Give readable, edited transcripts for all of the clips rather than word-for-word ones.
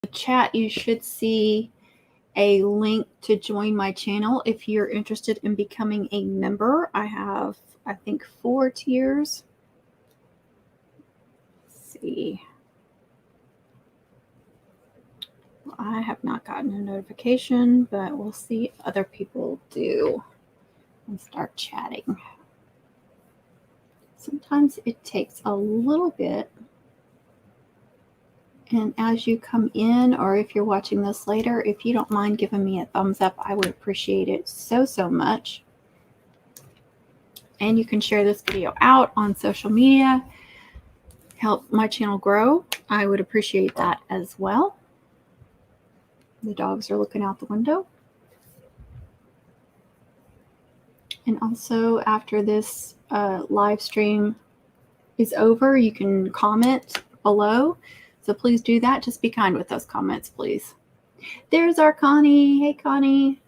the chat, you should see a link to join my channel if you're interested in becoming a member. I have, I think, 4 tiers. Let's see. Well, I have not gotten a notification, but we'll see if other people do and start chatting. Sometimes it takes a little bit. And as you come in, or if you're watching this later, if you don't mind giving me a thumbs up, I would appreciate it so, so much. And you can share this video out on social media, help my channel grow. I would appreciate that as well. The dogs are looking out the window. And also, after this live stream is over, you can comment below. So please do that. Just be kind with those comments, please. There's our Connie. Hey, Connie.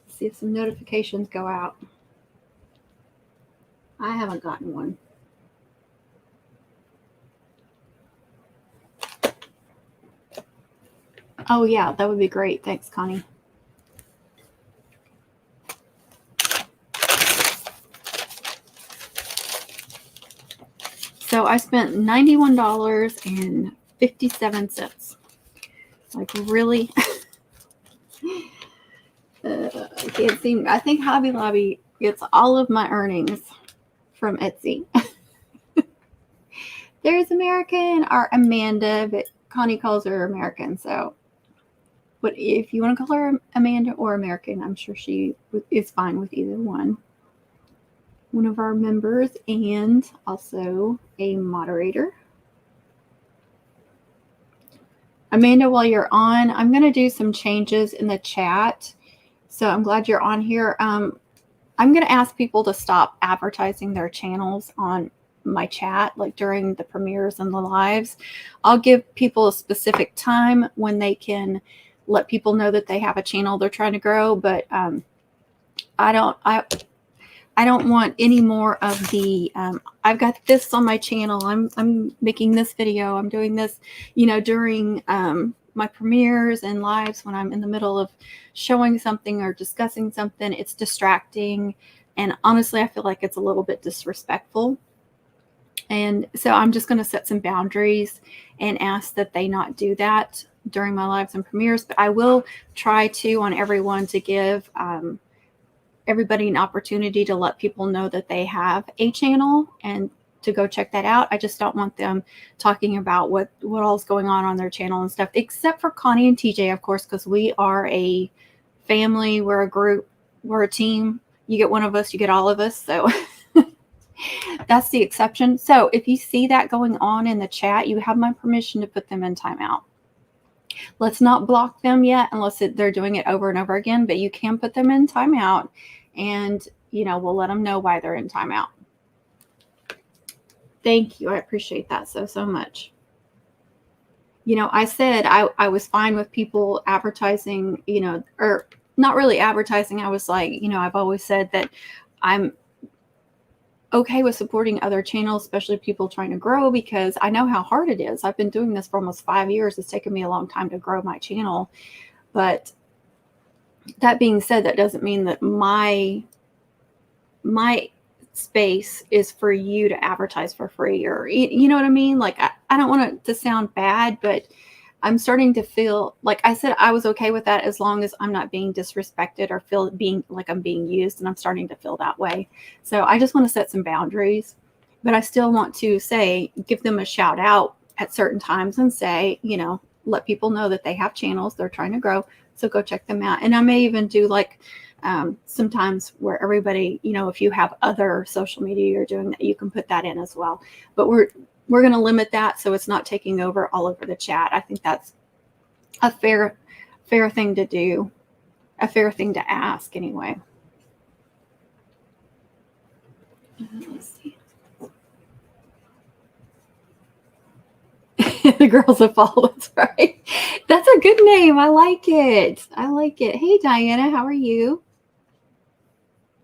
Let's see if some notifications go out. I haven't gotten one. Oh, yeah, that would be great. Thanks, Connie. So I spent $91.57. Like, really? I can't seem. I think Hobby Lobby gets all of my earnings from Etsy. There's American, or Amanda, but Connie calls her American. So, but if you want to call her Amanda or American, I'm sure she is fine with either one. One of our members and also a moderator. Amanda, while you're on, I'm going to do some changes in the chat. So I'm glad you're on here. I'm going to ask people to stop advertising their channels on my chat, like during the premieres and the lives. I'll give people a specific time when they can let people know that they have a channel they're trying to grow, but I don't want any more of the, I've got this on my channel. I'm making this video. I'm doing this, you know, during my premieres and lives when I'm in the middle of showing something or discussing something. It's distracting. And honestly, I feel like it's a little bit disrespectful. And so I'm just going to set some boundaries and ask that they not do that during my lives and premieres. But I will try to, on everyone, to give everybody an opportunity to let people know that they have a channel and to go check that out. I just don't want them talking about what all's going on their channel and stuff, except for Connie and TJ, of course, because we are a family, we're a group, we're a team. You get one of us, you get all of us. So that's the exception. So if you see that going on in the chat, you have my permission to put them in timeout. Let's not block them yet unless they're doing it over and over again, but you can put them in timeout and, you know, we'll let them know why they're in timeout. Thank you. I appreciate that so much. You know, I said I was fine with people advertising, you know, or not really advertising. I was like, you know, I've always said that I'm okay with supporting other channels, especially people trying to grow, because I know how hard it is. I've been doing this for almost 5 years. It's taken me a long time to grow my channel. But that being said, that doesn't mean that my space is for you to advertise for free, or, you know what I mean? Like, I don't want it to sound bad, but I'm starting to feel, like I said, I was okay with that as long as I'm not being disrespected or feel being like I'm being used, and I'm starting to feel that way. So I just want to set some boundaries, but I still want to say, give them a shout out at certain times and say, you know, let people know that they have channels, they're trying to grow, so go check them out. And I may even do like sometimes where everybody, you know, if you have other social media you're doing, that you can put that in as well. But we're going to limit that so it's not taking over all over the chat. I think that's a fair thing to do, a fair thing to ask anyway. Let's see. The girls of fall, that's right. That's a good name. I like it. I like it. Hey, Diana, how are you?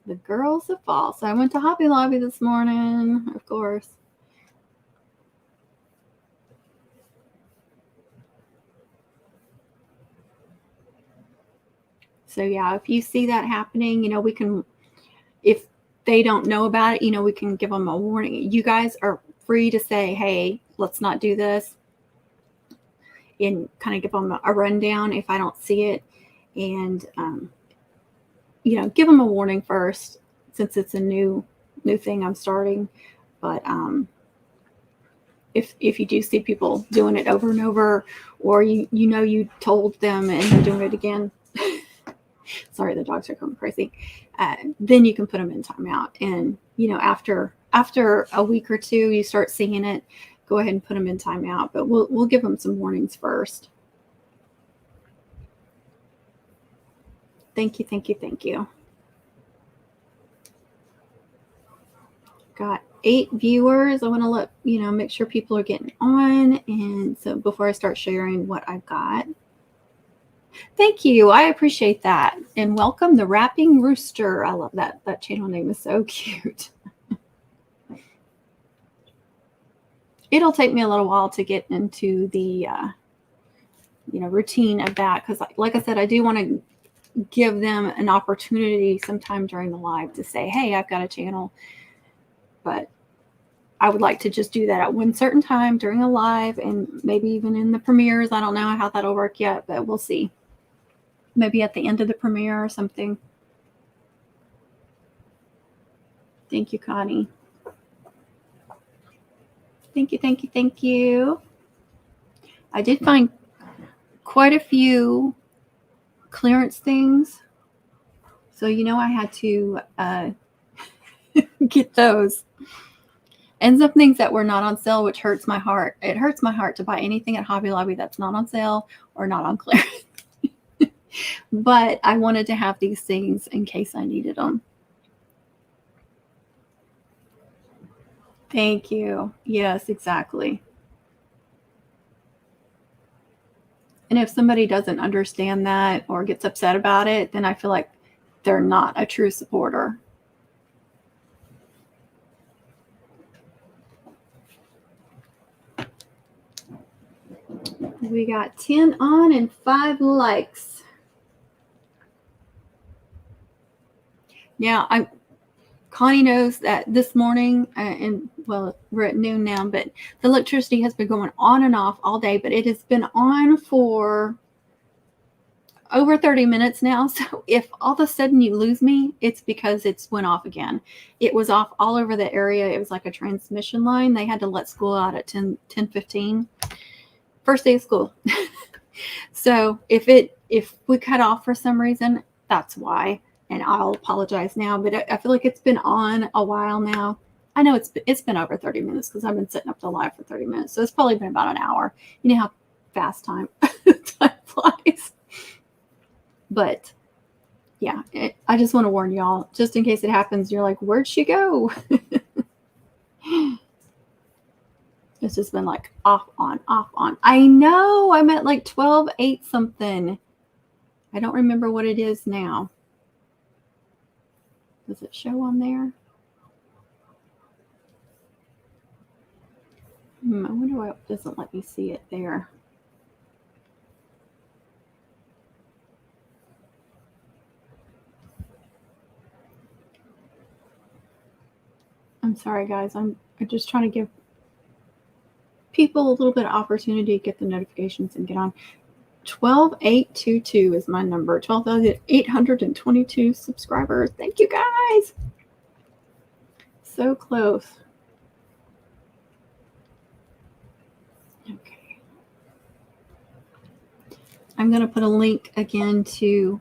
The girls of fall. So I went to Hobby Lobby this morning, of course. So yeah, if you see that happening, you know, we can, if they don't know about it, you know, we can give them a warning. You guys are free to say, hey, let's not do this, and kind of give them a rundown if I don't see it. And, you know, give them a warning first, since it's a new thing I'm starting. But if you do see people doing it over and over, or you know you told them and they're doing it again, sorry, the dogs are going crazy, then you can put them in timeout. And, you know, after a week or two, you start seeing it, go ahead and put them in timeout. But we'll give them some warnings first. Thank you, thank you, thank you. Got 8 viewers. I want to let you know, make sure people are getting on. And so before I start sharing what I've got. Thank you. I appreciate that. And welcome the Rapping Rooster. I love that. That channel name is so cute. It'll take me a little while to get into the you know, routine of that, because like I said, I do want to give them an opportunity sometime during the live to say, hey, I've got a channel. But I would like to just do that at one certain time during a live, and maybe even in the premieres. I don't know how that'll work yet, but we'll see. Maybe at the end of the premiere or something. Thank you, Connie. Thank you, thank you, thank you. I did find quite a few clearance things. So, you know, I had to get those. And some things that were not on sale, which hurts my heart. It hurts my heart to buy anything at Hobby Lobby that's not on sale or not on clearance. But I wanted to have these things in case I needed them. Thank you. Yes, exactly. And if somebody doesn't understand that or gets upset about it, then I feel like they're not a true supporter. We got 10 on and 5 likes. Now, Connie knows that this morning, and well, we're at noon now, but the electricity has been going on and off all day, but it has been on for over 30 minutes now. So if all of a sudden you lose me, it's because it's went off again. It was off all over the area. It was like a transmission line. They had to let school out at 10:15. First day of school. So if we cut off for some reason, that's why. And I'll apologize now, but I feel like it's been on a while now. I know it's been over 30 minutes because I've been setting up the live for 30 minutes. So it's probably been about an hour. You know how fast time flies. But yeah, I just want to warn y'all, just in case it happens, you're like, where'd she go? It's just been like off, on, off, on. I know, I'm at like 12.8 something. I don't remember what it is now. Does it show on there? I wonder why it doesn't let me see it there. I'm sorry, guys. I'm just trying to give people a little bit of opportunity to get the notifications and get on. 12822 is my number. 12,822 subscribers. Thank you, guys. So close. Okay. I'm going to put a link again to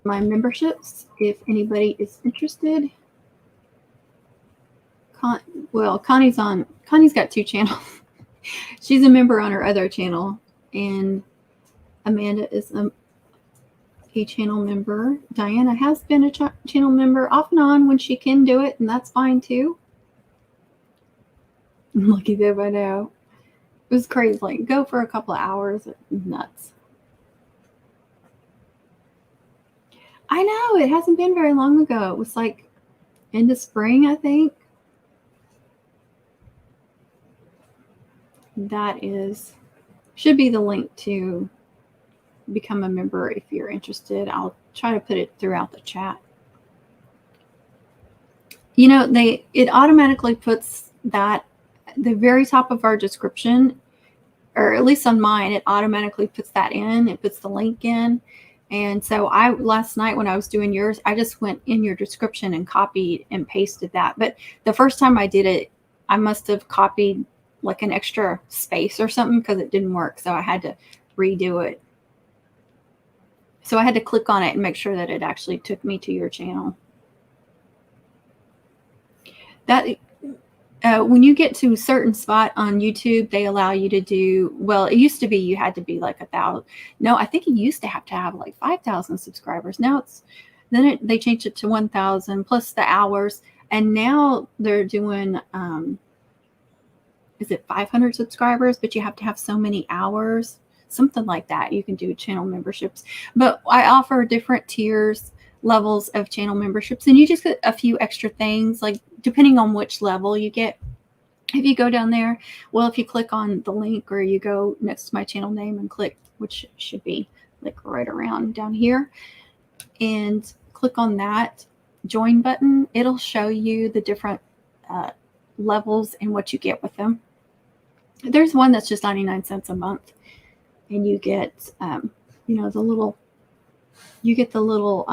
my memberships if anybody is interested. Connie's got 2 channels. She's a member on her other channel, and Amanda is a channel member. Diana has been a channel member off and on when she can do it, and that's fine too. I'm lucky that I know. It was crazy. Like, go for a couple of hours. Nuts. I know, it hasn't been very long ago. It was like end of spring, I think. That should be the link to become a member if you're interested. I'll try to put it throughout the chat. You know, it automatically puts that at the very top of our description, or at least on mine, it automatically puts that in. It puts the link in. And so last night when I was doing yours, I just went in your description and copied and pasted that. But the first time I did it, I must have copied like an extra space or something because it didn't work. So I had to redo it. So I had to click on it and make sure that it actually took me to your channel. That when you get to a certain spot on YouTube, they allow you to do, well, it used to be you had to be like 1,000. No, I think you used to have like 5,000 subscribers. Now they changed it to 1,000 plus the hours. And now they're doing, is it 500 subscribers, but you have to have so many hours, something like that. You can do channel memberships, but I offer different tiers, levels of channel memberships, and you just get a few extra things, like depending on which level you get. If you go down there, well, if you click on the link or you go next to my channel name and click, which should be like right around down here, and click on that join button, it'll show you the different levels and what you get with them. There's one that's just 99 cents a month, and you get, you know, you get the little,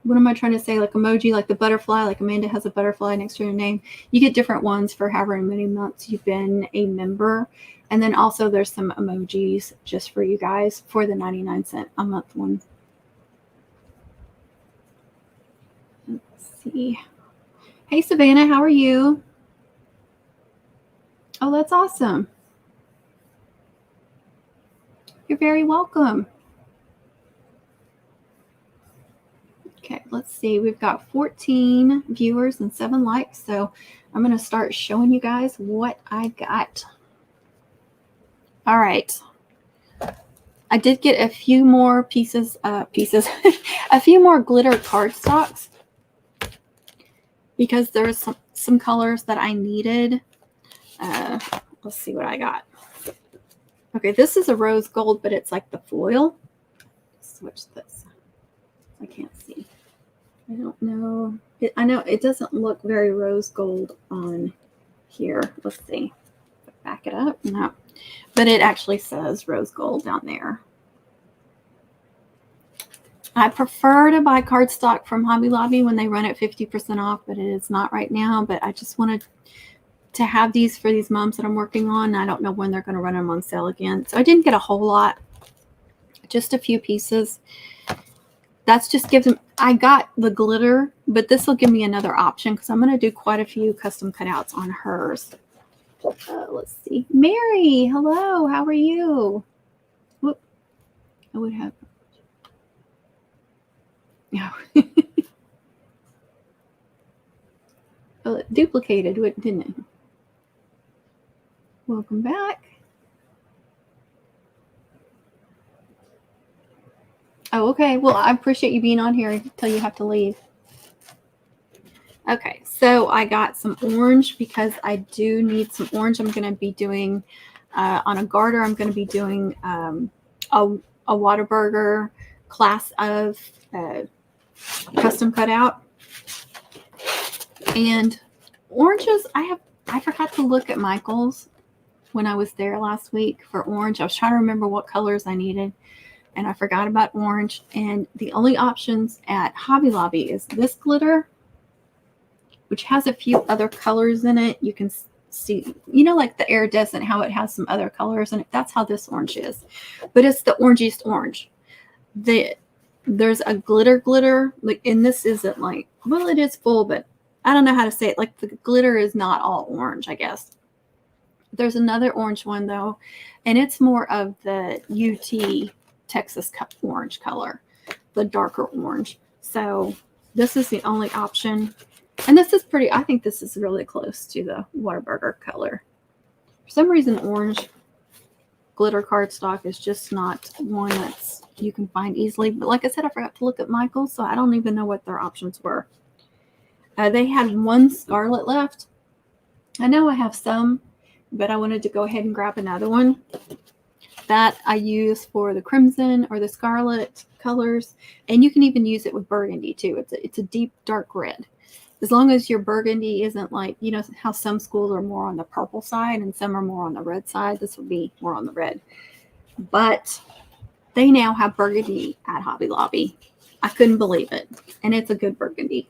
what am I trying to say? Like emoji, like the butterfly, like Amanda has a butterfly next to her name. You get different ones for however many months you've been a member. And then also there's some emojis just for you guys for the 99 cent a month one. Let's see. Hey, Savannah, how are you? Oh, that's awesome. You're very welcome. Okay, let's see. We've got 14 viewers and 7 likes. So I'm going to start showing you guys what I got. All right. I did get a few more pieces, a few more glitter cardstocks because there's some colors that I needed. Let's see what I got. Okay, this is a rose gold, but it's like the foil. Switch this. I can't see. I don't know. I know it doesn't look very rose gold on here. Let's see. Back it up. No. But it actually says rose gold down there. I prefer to buy cardstock from Hobby Lobby when they run at 50% off, but it is not right now. But I just wanted to have these for these moms that I'm working on. I don't know when they're going to run them on sale again. So I didn't get a whole lot, just a few pieces. That's just gives them, I got the glitter, but this will give me another option because I'm going to do quite a few custom cutouts on hers. Let's see. Mary, hello. How are you? Whoop. I would have. No. Well, it duplicated, didn't it? Welcome back. Oh, okay. Well, I appreciate you being on here until you have to leave. Okay, so I got some orange because I do need some orange. I'm going to be doing, on a garter, I'm going to be doing a Whataburger class of custom cutout. And oranges, I forgot to look at Michael's when I was there last week for orange. I was trying to remember what colors I needed, and I forgot about orange. And the only options at Hobby Lobby is this glitter, which has a few other colors in it. You can see, you know, like the iridescent, how it has some other colors in it. That's how this orange is. But it's the orangiest orange. There's a glitter, like, and this isn't like, well, it is full, but I don't know how to say it. Like the glitter is not all orange, I guess. There's another orange one though, and it's more of the UT Texas orange color, the darker orange. So this is the only option. And this is pretty, I think this is really close to the Whataburger color. For some reason, orange glitter cardstock is just not one that's you can find easily. But like I said, I forgot to look at Michael's, so I don't even know what their options were. They had one scarlet left. I know I have some, but I wanted to go ahead and grab another one that I use for the crimson or the scarlet colors. And you can even use it with burgundy too. It's a deep dark red. As long as your burgundy isn't like, you know how some schools are more on the purple side and some are more on the red side. This would be more on the red. But they now have burgundy at Hobby Lobby. I couldn't believe it. And it's a good burgundy.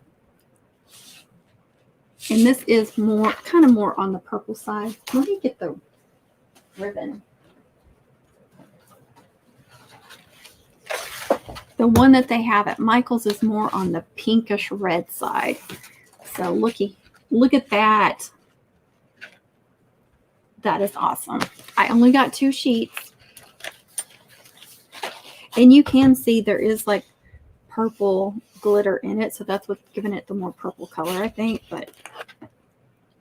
And this is more, kind of more on the purple side. Let me get the ribbon. The one that they have at Michael's is more on the pinkish red side. So look at that. That is awesome. I only got 2 sheets. And you can see there is like purple glitter in it. So that's what's giving it the more purple color, I think. But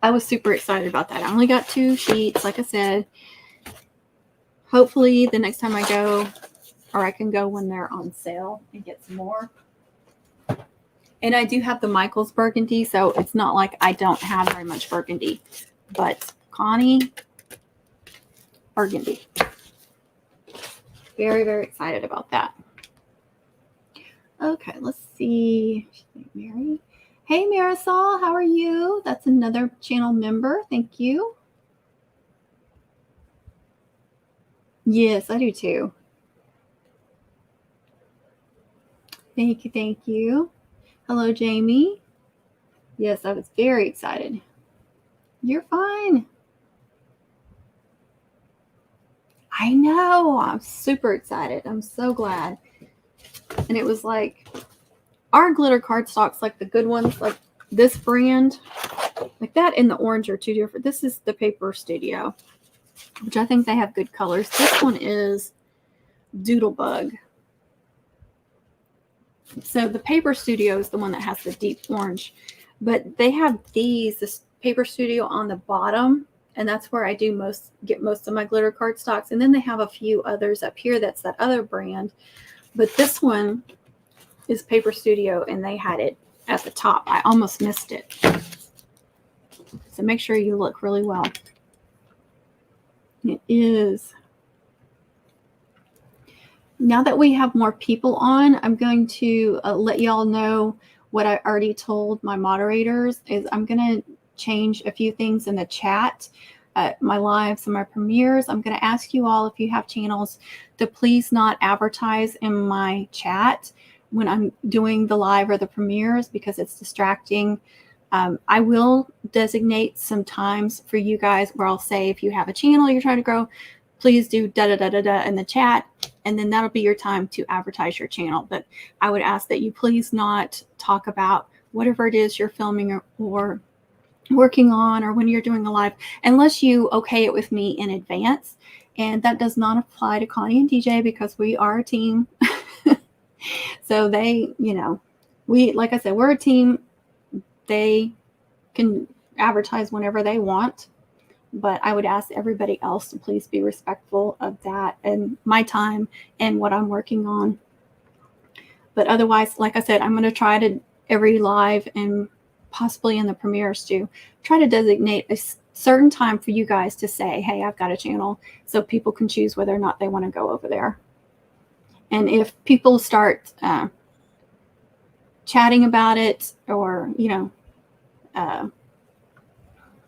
I was super excited about that. I only got 2 sheets, like I said. Hopefully the next time I go, or I can go when they're on sale and get some more. And I do have the Michael's burgundy, so it's not like I don't have very much burgundy. But Connie, burgundy. Very, very excited about that. Okay, let's see. Mary. Hey, Marisol, how are you? That's another channel member. Thank you. Yes, I do too. Thank you, thank you. Hello, Jaime. Yes, I was very excited. You're fine. I know. I'm super excited. I'm so glad. And it was like, our glitter cardstocks, like the good ones, like this brand, like that and the orange are 2 different. This is the Paper Studio, which I think they have good colors. This one is Doodlebug. So the Paper Studio is the one that has the deep orange, but they have this Paper Studio on the bottom, and that's where I do get most of my glitter cardstocks. And then they have a few others up here. That's that other brand, but this one is Paper Studio, and they had it at the top. I almost missed it. So make sure you look really well. It is. Now that we have more people on, I'm going to let y'all know what I already told my moderators is I'm going to change a few things in the chat, my lives and my premieres. I'm going to ask you all, if you have channels, to please not advertise in my chat when I'm doing the live or the premieres, because it's distracting. I will designate some times for you guys where I'll say, if you have a channel you're trying to grow, please do da-da-da-da-da in the chat, and then that'll be your time to advertise your channel. But I would ask that you please not talk about whatever it is you're filming or working on, or when you're doing a live, unless you okay it with me in advance. And that does not apply to Connie and DJ, because we are a team. So they, you know, like I said, we're a team. They can advertise whenever they want. But I would ask everybody else to please be respectful of that and my time and what I'm working on. But otherwise, like I said, I'm going to try to, every live and possibly in the premieres too, try to designate a certain time for you guys to say, hey, I've got a channel, so people can choose whether or not they want to go over there. And if people start chatting about it, or, you know,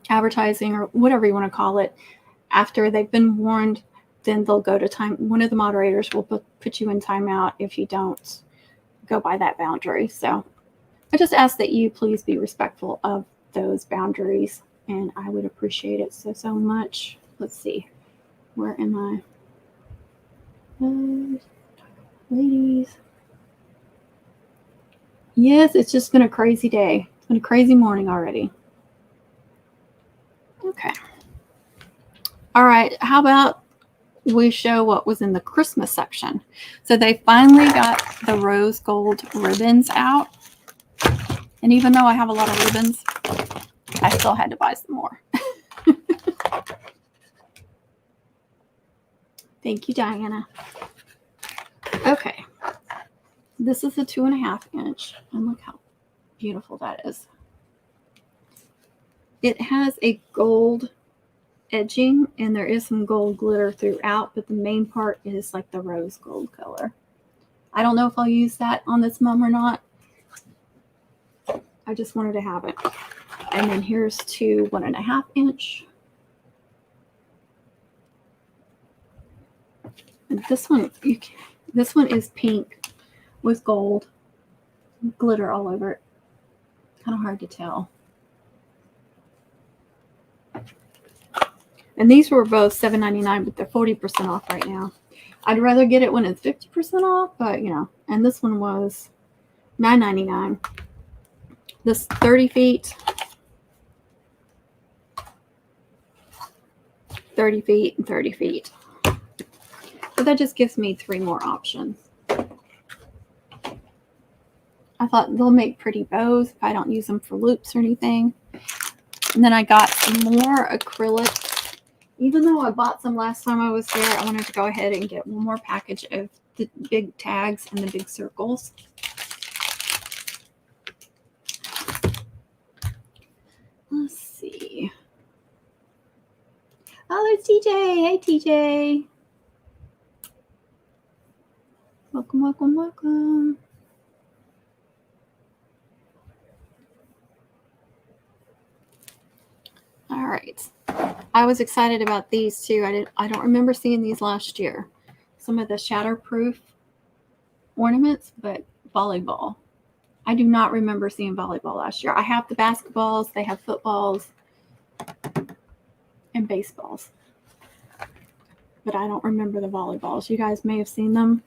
advertising or whatever you want to call it, after they've been warned, then they'll go to time. One of the moderators will put you in timeout if you don't go by that boundary. So I just ask that you please be respectful of those boundaries, and I would appreciate it so much. Let's see, where am I? Ladies. Yes, it's just been a crazy day. It's been a crazy morning already. Okay. All right. How about we show what was in the Christmas section? So they finally got the rose gold ribbons out. And even though I have a lot of ribbons, I still had to buy some more. Thank you, Diana. Okay. This is a 2.5 inch. And look how beautiful that is. It has a gold edging and there is some gold glitter throughout, but the main part is like the rose gold color. I don't know if I'll use that on this mum or not. I just wanted to have it. And then here's 2 1.5 inch. And this one is pink with gold glitter all over it. Kind of hard to tell. And these were both $7.99, but they're 40% off right now. I'd rather get it when it's 50% off, but you know, and this one was $9.99. This 30 feet, 30 feet, and 30 feet. But that just gives me 3 more options. I thought they'll make pretty bows if I don't use them for loops or anything. And then I got some more acrylics. Even though I bought some last time I was there, I wanted to go ahead and get one more package of the big tags and the big circles. Let's see. Oh, there's TJ. Hey, TJ. Welcome, welcome, welcome. All right. I was excited about these too. I don't remember seeing these last year. Some of the shatterproof ornaments, but volleyball. I do not remember seeing volleyball last year. I have the basketballs, they have footballs and baseballs. But I don't remember the volleyballs. You guys may have seen them,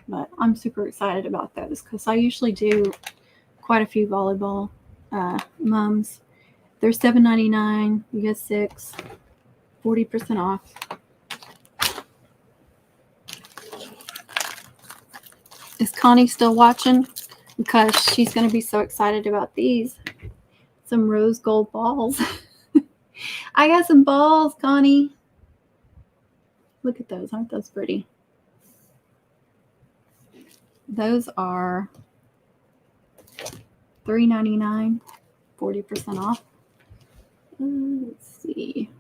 but I'm super excited about those because I usually do quite a few volleyball mums. They're $7.99. You get 6, 40% off. Is Connie still watching? Because she's going to be so excited about these. Some rose gold balls. I got some balls, Connie. Look at those. Aren't those pretty? Those are $3.99, 40% off. Let's see.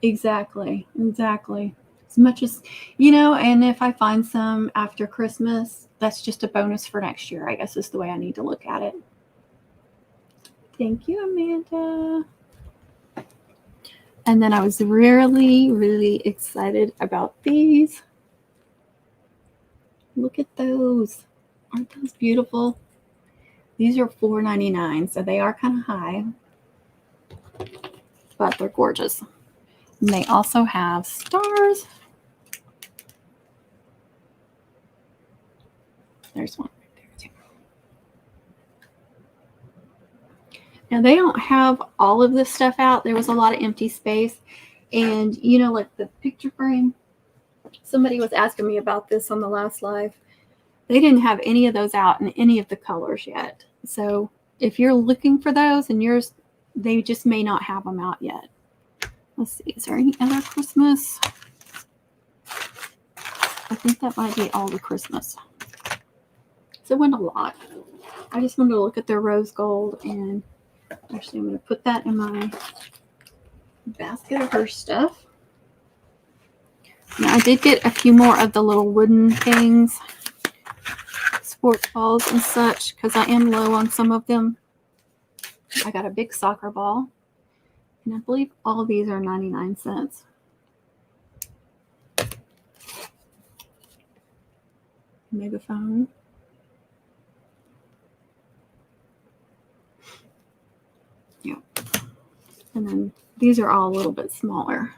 Exactly. As much as, you know, and if I find some after Christmas, that's just a bonus for next year, I guess is the way I need to look at it. Thank you, Amanda. And then I was really, really excited about these. Look at those. Aren't those beautiful? These are $4.99, so they are kind of high, but they're gorgeous. And they also have stars. There's one right there too. Now they don't have all of this stuff out. There was a lot of empty space. And you know, like the picture frame, somebody was asking me about this on the last live. They didn't have any of those out in any of the colors yet. So if you're looking for those and yours, they just may not have them out yet. Let's see, is there any other Christmas? I think that might be all the Christmas. So it went a lot. I just wanted to look at their rose gold, and actually I'm going to put that in my basket of her stuff. Now I did get a few more of the little wooden things, sports balls and such, because I am low on some of them. I got a big soccer ball. And I believe all of these are 99 cents. Megaphone. Yeah. And then these are all a little bit smaller.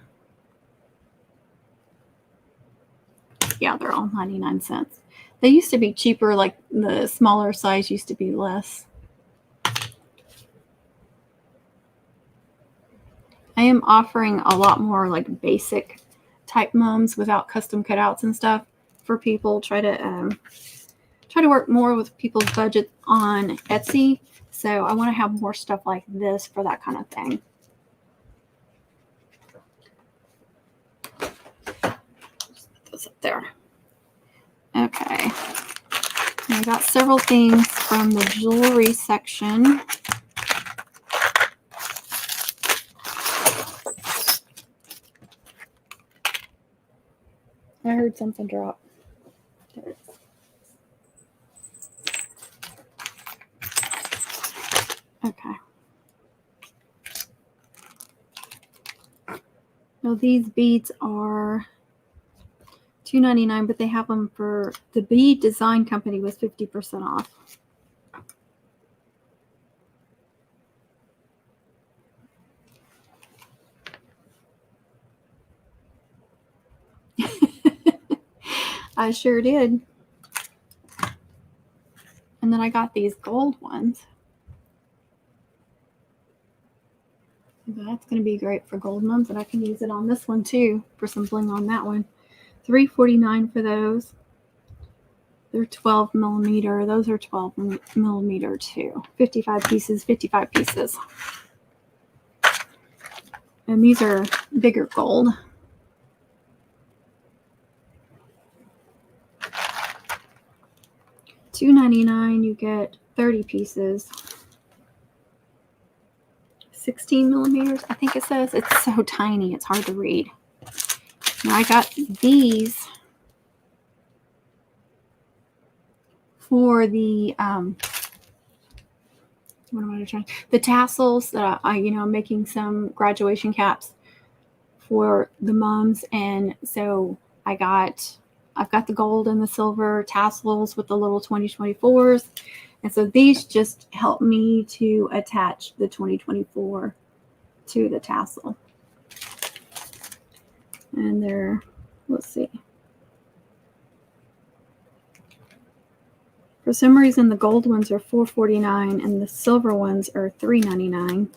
Yeah, they're all 99 cents. They used to be cheaper, like the smaller size used to be less. I am offering a lot more like basic type mums without custom cutouts and stuff for people. Try to work more with people's budget on Etsy. So I want to have more stuff like this for that kind of thing. Just put those up there. Okay. And I got several things from the jewelry section. I heard something drop. There it is. Okay. Now these beads are $2.99, but they have them for the bead design company was 50% off. I sure did. And then I got these gold ones. That's going to be great for gold mums, and I can use it on this one too for some bling on that one. $3.49 for those. They're 12 millimeter. Those are 12 millimeter too. 55 pieces, 55 pieces. And these are bigger gold. $2.99, you get 30 pieces. 16 millimeters, I think it says. It's so tiny, it's hard to read. Now I got these for the what am I trying? The tassels that I'm making some graduation caps for the moms, and so I've got the gold and the silver tassels with the little 2024s. And so these just help me to attach the 2024 to the tassel. And they're, let's see. For some reason, the gold ones are $4.49 and the silver ones are $3.99.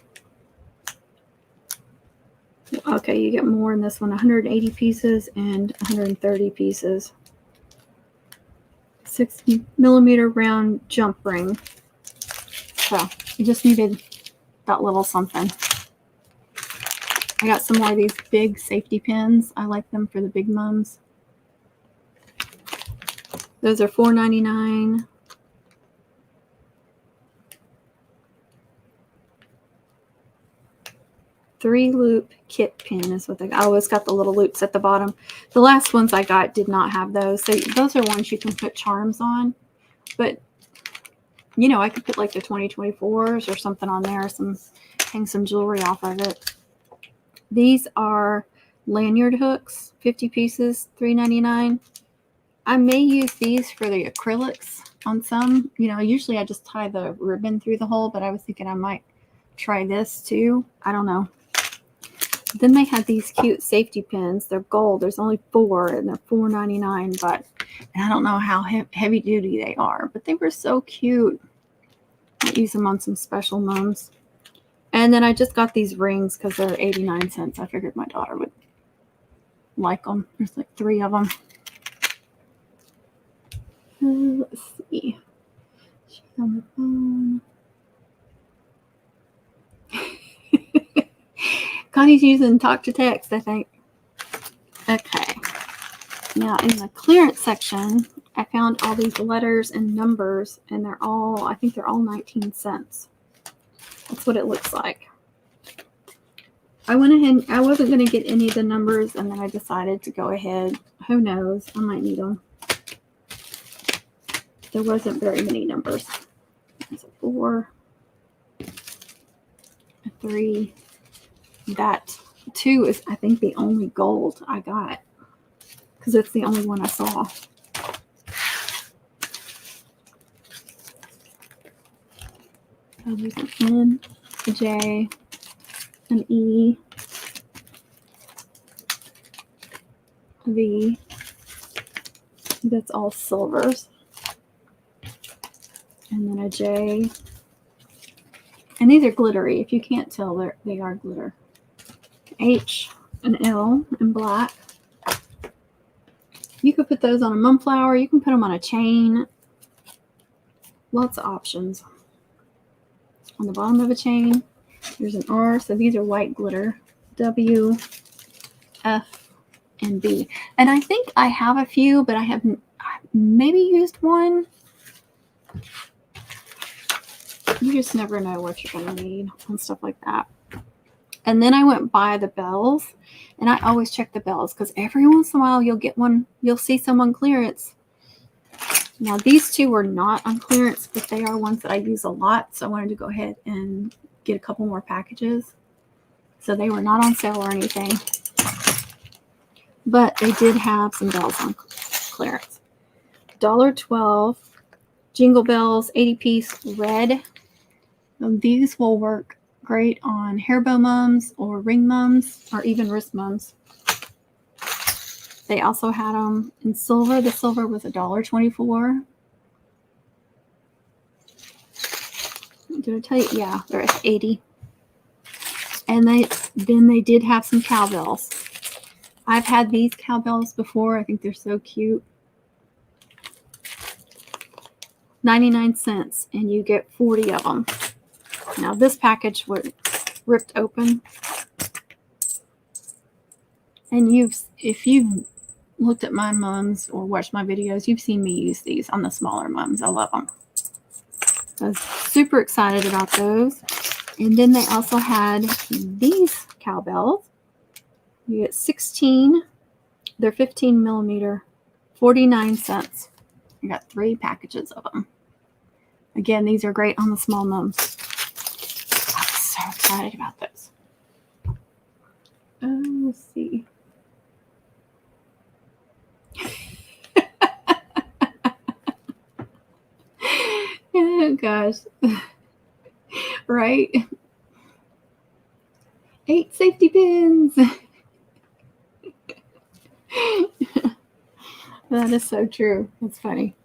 Okay, you get more in this one, 180 pieces and 130 pieces. 6 millimeter round jump ring. So you just needed that little something. I got some more of these big safety pins. I like them for the big mums. Those are $4.99. Three loop kit pin is what they got. Oh, it's got the little loops at the bottom. The last ones I got did not have those. So those are ones you can put charms on. But, I could put like the 2024s or something on there. Hang some jewelry off of it. These are lanyard hooks, 50 pieces, $3.99. I may use these for the acrylics on some. Usually I just tie the ribbon through the hole, but I was thinking I might try this too. I don't know. Then they had these cute safety pins. They're gold. There's only 4 and they're $4.99, but I don't know how heavy duty they are, but they were so cute. I use them on some special mums. And then I just got these rings because they're 89 cents. I figured my daughter would like them. There's like 3 of them. Let's see. She's on the phone. Connie's using talk to text, I think. Okay. Now in the clearance section, I found all these letters and numbers, and I think they're all 19 cents. That's what it looks like. I went ahead, I wasn't going to get any of the numbers, and then I decided to go ahead. Who knows? I might need them. There wasn't very many numbers. There's a 4, a 3. That 2 is, I think, the only gold I got because it's the only one I saw. There's an N, a J, an E, a V. That's all silvers. And then a J. And these are glittery. If you can't tell, they are glitter. H, an L in black. You could put those on a mum flower. You can put them on a chain. Lots of options. on the bottom of a chain. There's an R, so these are white glitter. W, F, and B. And I think I have a few, but I have maybe used one. You just never know what you're going to need and stuff like that. And then I went by the bells, and I always check the bells because every once in a while you'll get one, you'll see some on clearance. Now these two were not on clearance, but they are ones that I use a lot. So I wanted to go ahead and get a couple more packages. So they were not on sale or anything, but they did have some bells on clearance. $1.12 Jingle Bells 80-piece red. These will work great on hair bow mums or ring mums or even wrist mums. They also had them in silver. The silver was $1.24. Did I tell you? Yeah, they're at 80. And then they did have some cowbells. I've had these cowbells before. I think they're so cute. 99 cents, and you get 40 of them. Now this package was ripped open. And if you've looked at my mums or watched my videos, you've seen me use these on the smaller mums. I love them. I was super excited about those. And then they also had these cowbells. You get 16. They're 15 millimeter, 49 cents. I got 3 packages of them. Again, these are great on the small mums. I'm so excited about those. Let's see. Oh gosh. Right? 8 safety pins. That is so true. That's funny.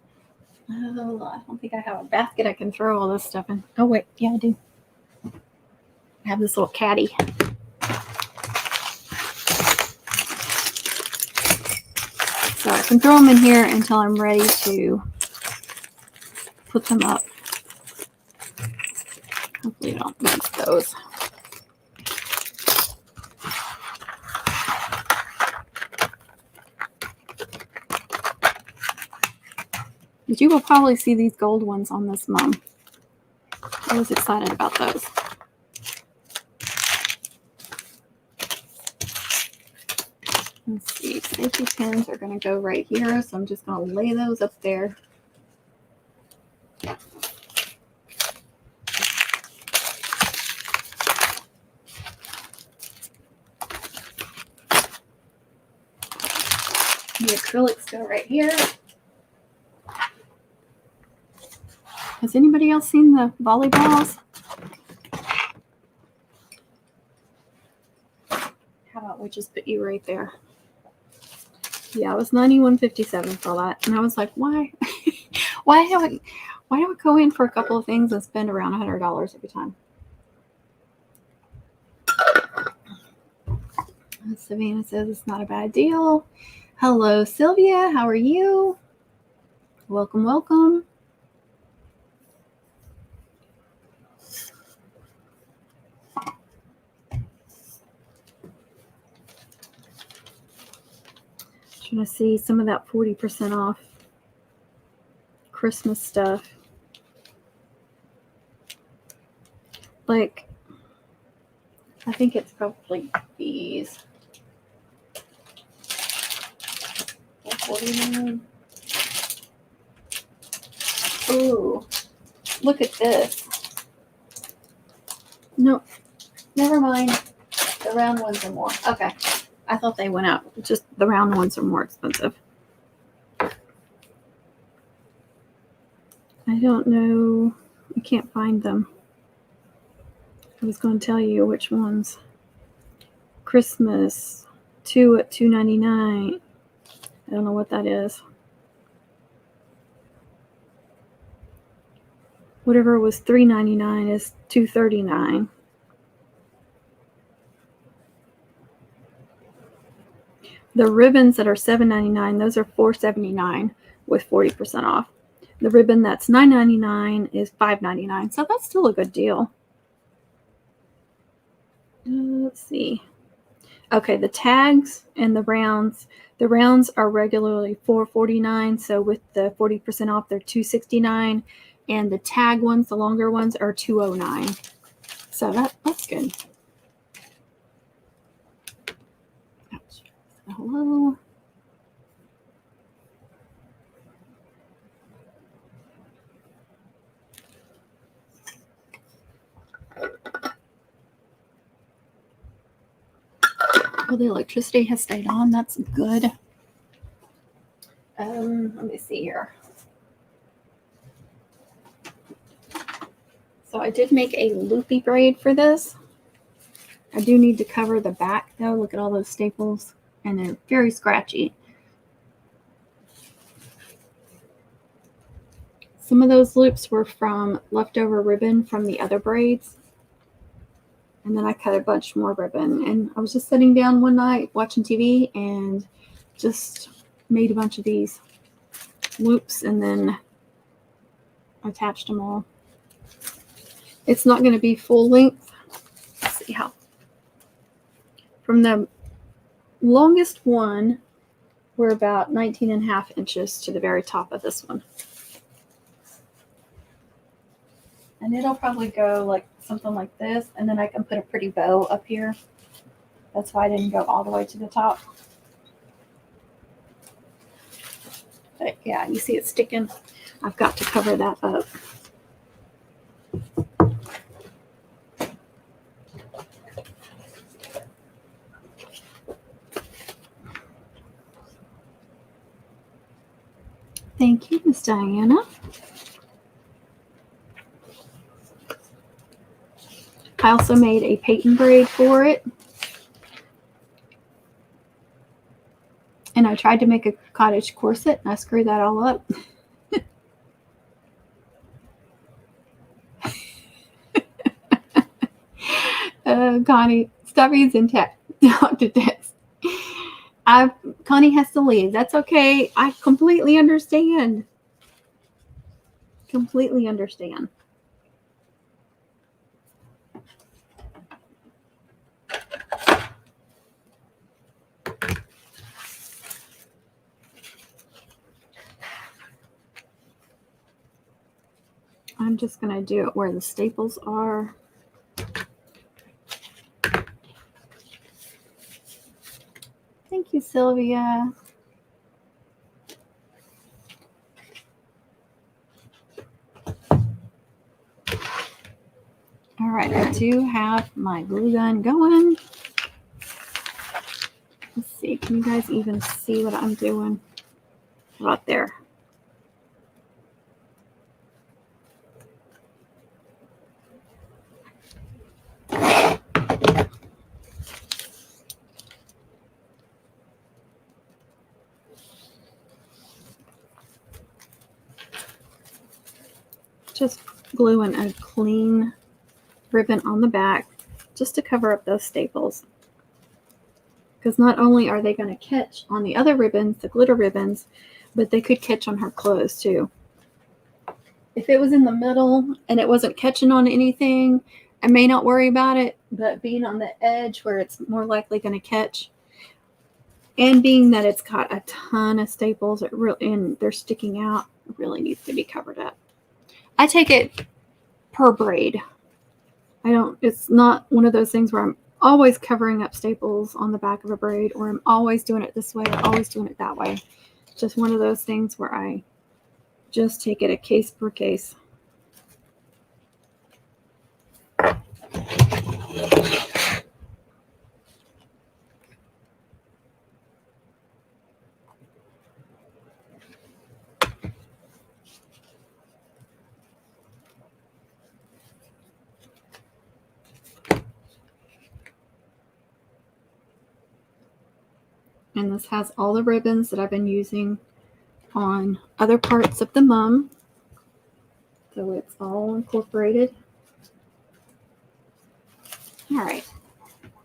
Oh, I don't think I have a basket I can throw all this stuff in. Oh wait, yeah, I do. I have this little caddy. So I can throw them in here until I'm ready to put them up. Hopefully I don't miss those. But you will probably see these gold ones on this mum. I was excited about those. Let's see, safety pins are going to go right here, so I'm just going to lay those up there. The acrylics go right here. Has anybody else seen the volleyballs? How about we just put you right there? Yeah, it was $91.57 for that, and I was like, why? why do I go in for a couple of things and spend around $100 every time? Savannah says it's not a bad deal. Hello, Sylvia. How are you? Welcome, welcome. Trying to see some of that 40% off Christmas stuff. Like, I think it's probably these. 49. Ooh, look at this. Nope, never mind. The round ones are more. Okay, I thought they went up. Just the round ones are more expensive. I don't know. I can't find them. I was going to tell you which ones. Christmas 2 at $2.99. I don't know what that is. Whatever was $3.99 is $2.39. The ribbons that are $7.99, those are $4.79 with 40% off. The ribbon that's $9.99 is $5.99, so that's still a good deal. Let's see. Okay, the tags and the rounds. The rounds are regularly $4.49, so with the 40% off, they're $2.69, and the tag ones, the longer ones, are $2.09. So that's good. Hello. Well, the electricity has stayed on. That's good. Let me see here. So I did make a loopy braid for this. I do need to cover the back though. Look at all those staples, and they're very scratchy. Some of those loops were from leftover ribbon from the other braids. And then I cut a bunch more ribbon. And I was just sitting down one night watching TV and just made a bunch of these loops and then attached them all. It's not going to be full length. Let's see how. From the longest one, we're about 19.5 inches to the very top of this one. And it'll probably go like something like this, and then I can put a pretty bow up here. That's why I didn't go all the way to the top. But yeah, you see it sticking. I've got to cover that up. Thank you, Miss Diana. I also made a patent braid for it. And I tried to make a cottage corset, and I screwed that all up. Connie, stop using Dr. Text. Connie has to leave. That's okay. I completely understand. Completely understand. I'm just going to do it where the staples are. Thank you, Sylvia. All right, I do have my glue gun going. Let's see, can you guys even see what I'm doing? Right there. Just gluing a clean ribbon on the back just to cover up those staples. Because not only are they going to catch on the other ribbons, the glitter ribbons, but they could catch on her clothes too. If it was in the middle and it wasn't catching on anything, I may not worry about it, but being on the edge where it's more likely going to catch, and being that it's got a ton of staples and they're sticking out, it really needs to be covered up. I take it per braid. It's not one of those things where I'm always covering up staples on the back of a braid, or I'm always doing it this way or always doing it that way. It's just one of those things where I just take it a case per case. And this has all the ribbons that I've been using on other parts of the mum. So it's all incorporated. All right,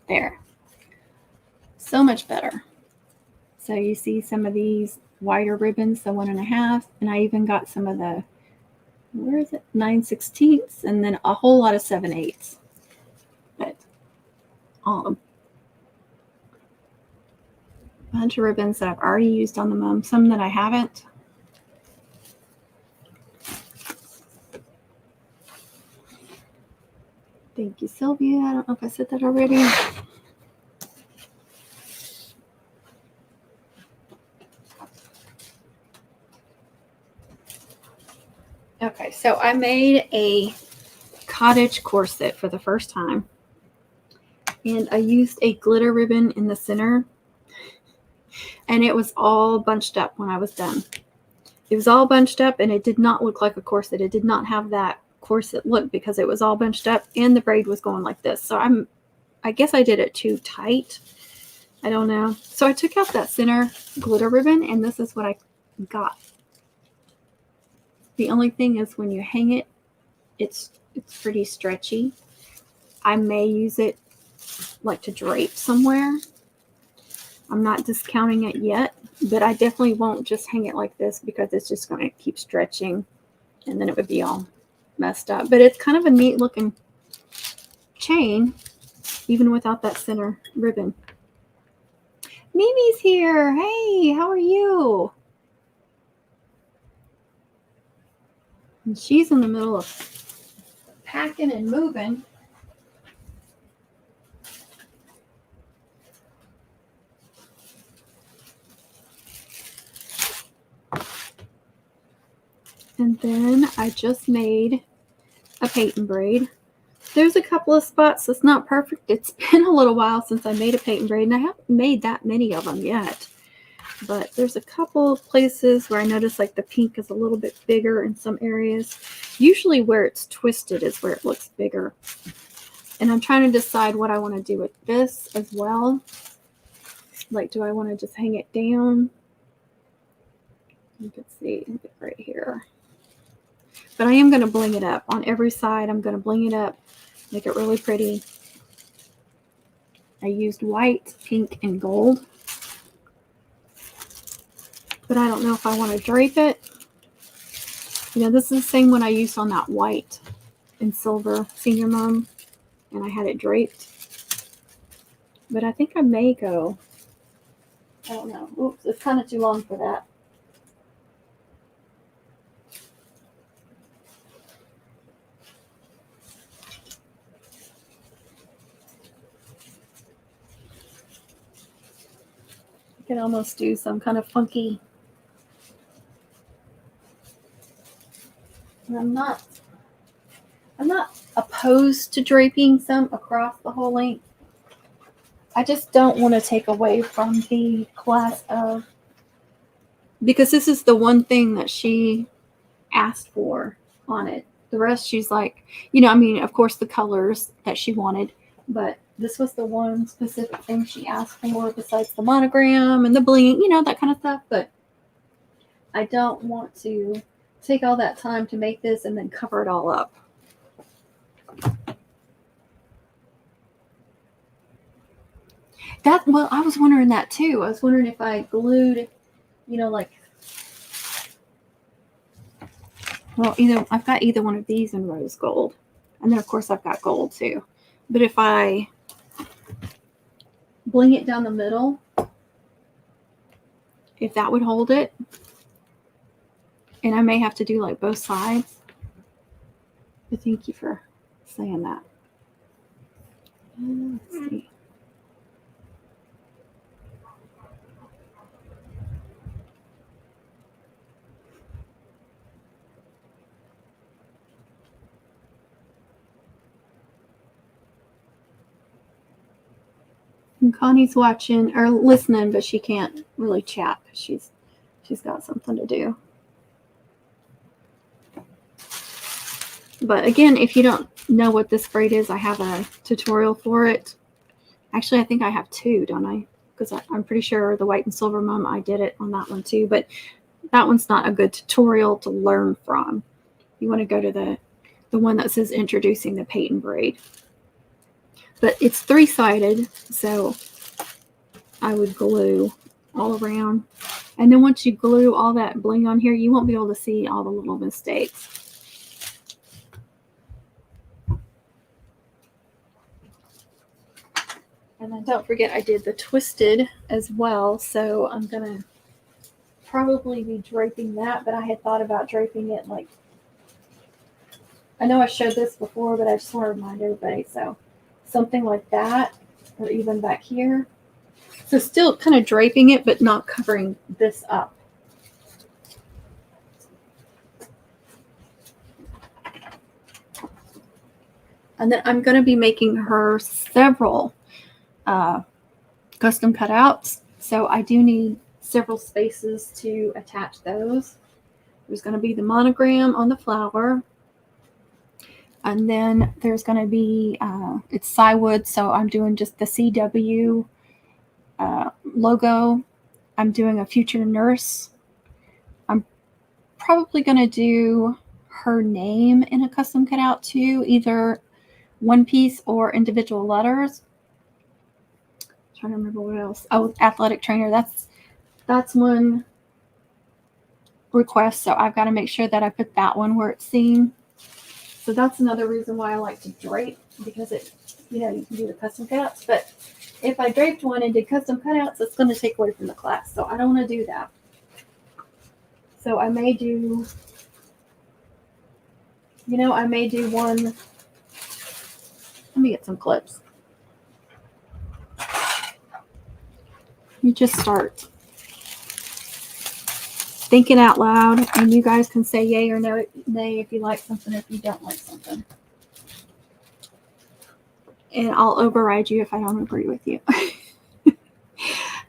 there. So much better. So you see some of these wider ribbons, the 1.5, and I even got some of the, 9/16, and then a whole lot of 7/8. But a bunch of ribbons that I've already used on the mum, some that I haven't. Thank you, Sylvia. I don't know if I said that already. Okay, so I made a cottage corset for the first time. And I used a glitter ribbon in the center. And it was all bunched up when I was done. It was all bunched up and it did not look like a corset. It did not have that corset look because it was all bunched up and the braid was going like this. So I guess I did it too tight. I don't know. So I took out that center glitter ribbon and this is what I got. The only thing is when you hang it, it's pretty stretchy. I may use it like to drape somewhere. I'm not discounting it yet, but I definitely won't just hang it like this because it's just going to keep stretching and then it would be all messed up. But it's kind of a neat looking chain, even without that center ribbon. Mimi's here. Hey, how are you? And she's in the middle of packing and moving. And then I just made a patent braid. There's a couple of spots that's not perfect. It's been a little while since I made a patent braid, and I haven't made that many of them yet. But there's a couple of places where I notice like the pink is a little bit bigger in some areas. Usually where it's twisted is where it looks bigger. And I'm trying to decide what I want to do with this as well. Like, do I want to just hang it down? You can see it right here. But I am going to bling it up. On every side, I'm going to bling it up, make it really pretty. I used white, pink, and gold. But I don't know if I want to drape it. You know, this is the same one I used on that white and silver senior mom. And I had it draped. But I think I may go. I don't know. Oops, it's kind of too long for that. I could almost do some kind of funky. And I'm not opposed to draping some across the whole length. I just don't want to take away from the class of, because this is the one thing that she asked for on it. The rest she's like, you know, I mean, of course the colors that she wanted, but this was the one specific thing she asked for besides the monogram and the bling, you know, that kind of stuff. But I don't want to take all that time to make this and then cover it all up. Well, I was wondering that too. I was wondering if I glued, you know, like, well, I've got either one of these in rose gold. And then of course I've got gold too. But if I bling it down the middle, if that would hold it, and I may have to do like both sides. But thank you for saying that. Let's see. And Connie's watching or listening, but she can't really chat because she's got something to do. But again, if you don't know what this braid is, I have a tutorial for it. Actually, I think I have two, don't I? Because I'm pretty sure the white and silver mom, I did it on that one too. But that one's not a good tutorial to learn from. You want to go to the one that says introducing the patent braid. But it's three-sided, so I would glue all around. And then once you glue all that bling on here, you won't be able to see all the little mistakes. And then don't forget I did the twisted as well, so I'm gonna probably be draping that, but I had thought about draping it like, I know I showed this before, but I just want to remind everybody, so something like that, or even back here. So still kind of draping it, but not covering this up. And then I'm going to be making her several custom cutouts. So I do need several spaces to attach those. There's going to be the monogram on the flower. And then there's going to be, it's Cywood, so I'm doing just the CW logo. I'm doing a future nurse. I'm probably going to do her name in a custom cutout too, either one piece or individual letters. I'm trying to remember what else. Oh, athletic trainer. That's one request, so I've got to make sure that I put that one where it's seen. So that's another reason why I like to drape, because it, you know, you can do the custom cutouts. But if I draped one and did custom cutouts, it's going to take away from the class. So I don't want to do that. So I may do, you know, I may do one. Let me get some clips. You just start thinking out loud, and you guys can say yay or no, nay if you like something, if you don't like something. And I'll override you if I don't agree with you.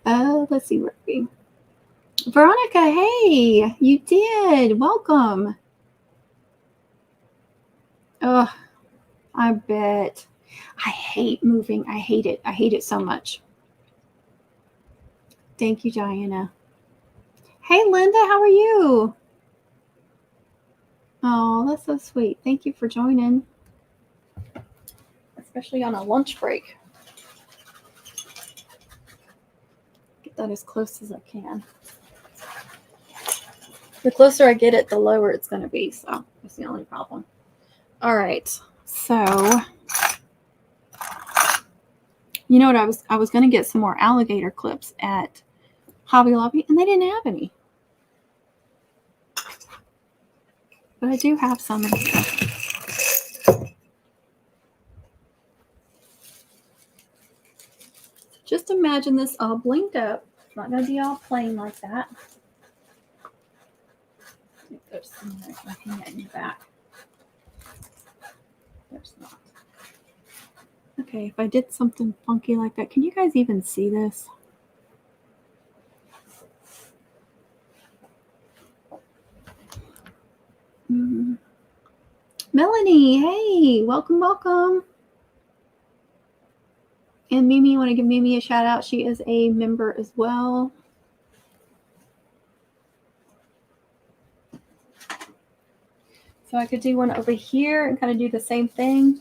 Let's see where we. Veronica, hey, you did. Welcome. Oh, I bet. I hate moving. I hate it. I hate it so much. Thank you, Diana. Hey, Linda, how are you? Oh, that's so sweet. Thank you for joining, especially on a lunch break. Get that as close as I can. The closer I get it, the lower it's going to be. So that's the only problem. All right. So, you know what? I was going to get some more alligator clips at Hobby Lobby, and they didn't have any. But I do have some in here. Just imagine this all blinked up. It's not going to be all plain like that. I think there's some there. I can hang it in the back. There's not. Okay, if I did something funky like that, can you guys even see this? Melanie, hey, welcome, welcome. And Mimi, you want to give Mimi a shout out? She is a member as well. So I could do one over here and kind of do the same thing.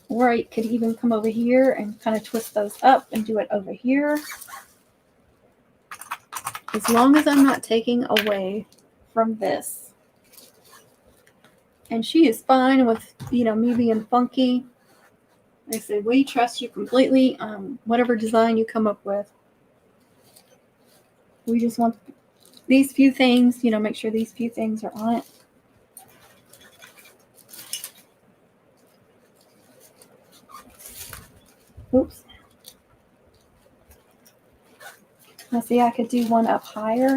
Or I could even come over here and kind of twist those up and do it over here. As long as I'm not taking away from this. And she is fine with, you know, me being funky. I said, we trust you completely. Whatever design you come up with. We just want these few things, you know, make sure these few things are on it. Oops. Now see, I could do one up higher.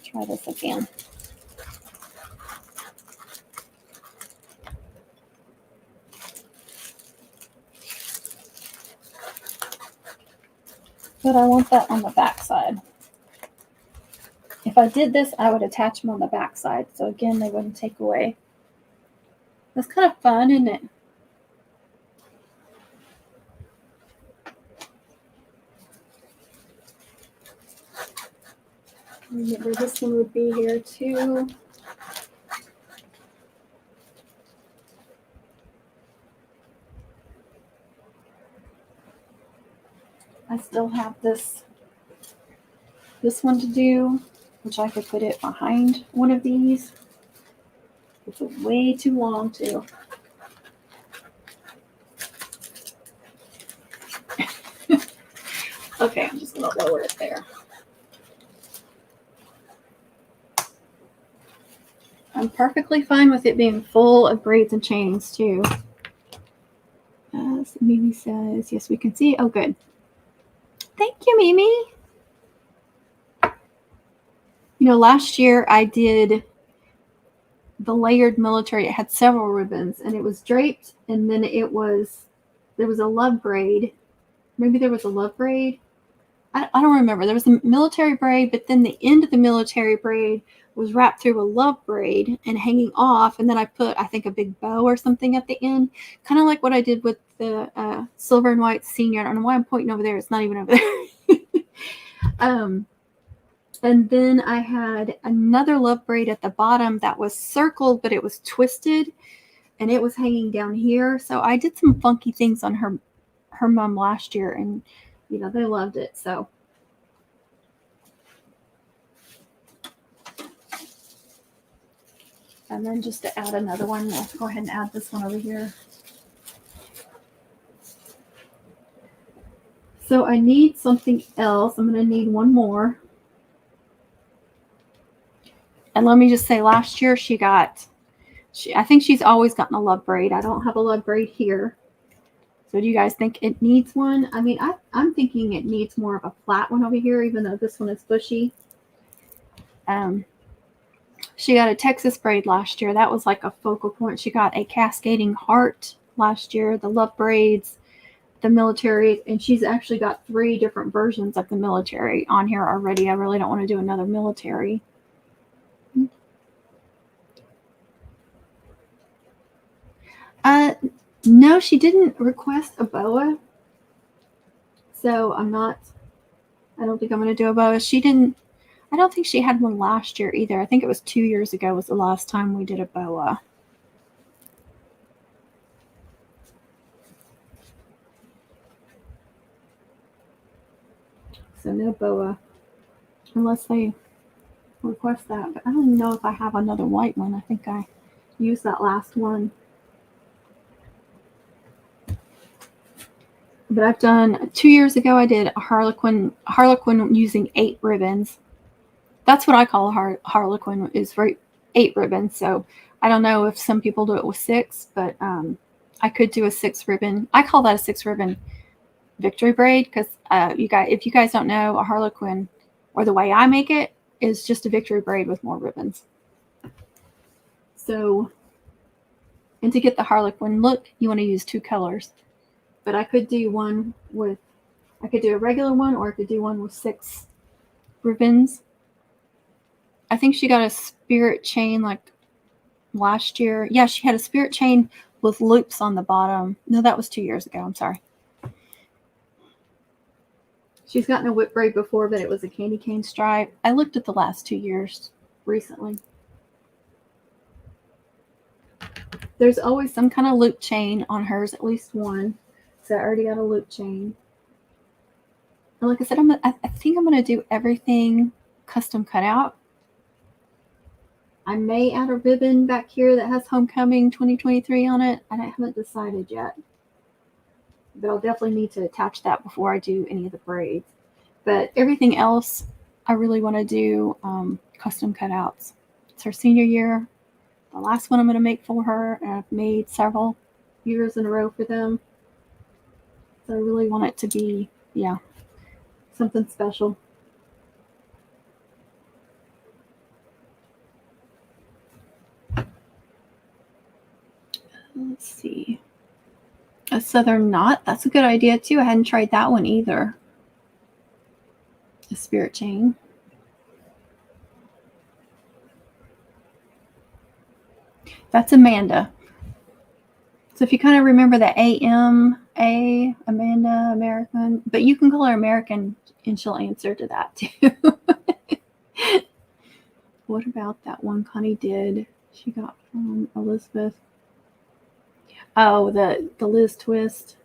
Try this again. But I want that on the back side. If I did this, I would attach them on the back side. So again, they wouldn't take away. That's kind of fun, isn't it? Remember, this one would be here too. I still have this one to do, which I could put it behind one of these. It's way too long too. Okay, I'm just going to lower it there. I'm perfectly fine with it being full of braids and chains too. So Mimi says, yes, we can see. Oh, good. Thank you, Mimi. You know, last year I did the layered military. It had several ribbons and it was draped, and then there was a love braid. Maybe there was a love braid. I don't remember. There was a military braid, but then the end of the military braid was wrapped through a love braid and hanging off. And then I put, I think, a big bow or something at the end, kind of like what I did with the silver and white senior. I don't know why I'm pointing over there. It's not even over there. And then I had another love braid at the bottom that was circled, but it was twisted and it was hanging down here. So I did some funky things on her mom last year, and you know, they loved it. So and then just to add another one, we'll go ahead and add this one over here. So I need something else. I'm going to need one more. And let me just say, last year I think she's always gotten a love braid. I don't have a love braid here. So do you guys think it needs one? I mean, I'm thinking it needs more of a flat one over here, even though this one is bushy. She got a Texas braid last year. That was like a focal point. She got a cascading heart last year, the love braids, the military, and she's actually got 3 different versions of the military on here already. I really don't want to do another military. No, she didn't request a boa. So I don't think I'm going to do a boa. I don't think she had one last year either. I think it was 2 years ago was the last time we did a boa. So no boa, unless they request that. But I don't even know if I have another white one. I think I used that last one. But I've done 2 years ago. I did a harlequin using 8 ribbons. That's what I call a harlequin, is 8 ribbons. So I don't know if some people do it with 6, but I could do a 6 ribbon. I call that a 6 ribbon victory braid because if you guys don't know, a harlequin, or the way I make it, is just a victory braid with more ribbons. So, and to get the harlequin look, you want to use 2 colors. But I could do a regular one, or I could do one with 6 ribbons. I think she got a spirit chain like last year. Yeah, she had a spirit chain with loops on the bottom. No, that was 2 years ago. I'm sorry. She's gotten a whip braid before, but it was a candy cane stripe. I looked at the last 2 years recently. There's always some kind of loop chain on hers, at least one. So I already got a loop chain. And like I said, I think I'm going to do everything custom cut out. I may add a ribbon back here that has Homecoming 2023 on it. I haven't decided yet. But I'll definitely need to attach that before I do any of the braids. But everything else, I really want to do custom cutouts. It's her senior year. The last one I'm going to make for her. And I've made several years in a row for them. So I really want it to be, something special. Let's see. A southern knot. That's a good idea too. I hadn't tried that one either. A spirit chain. That's Amanda. So if you kind of remember the AMA, Amanda, American, but you can call her American and she'll answer to that too. What about that one Connie did? She got from Elizabeth. Oh, the Liz twist.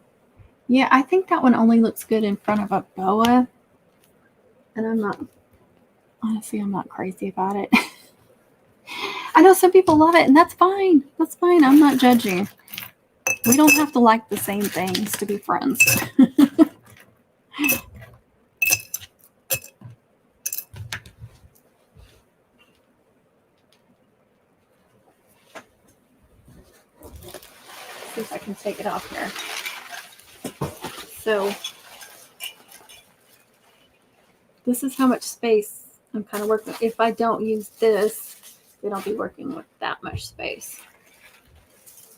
Yeah, I think that one only looks good in front of a boa. And I'm not crazy about it. I know some people love it, and that's fine. That's fine. I'm not judging. We don't have to like the same things to be friends. see if I can take it off here. So this is how much space I'm kind of working. If I don't use this, then I'll be working with that much space.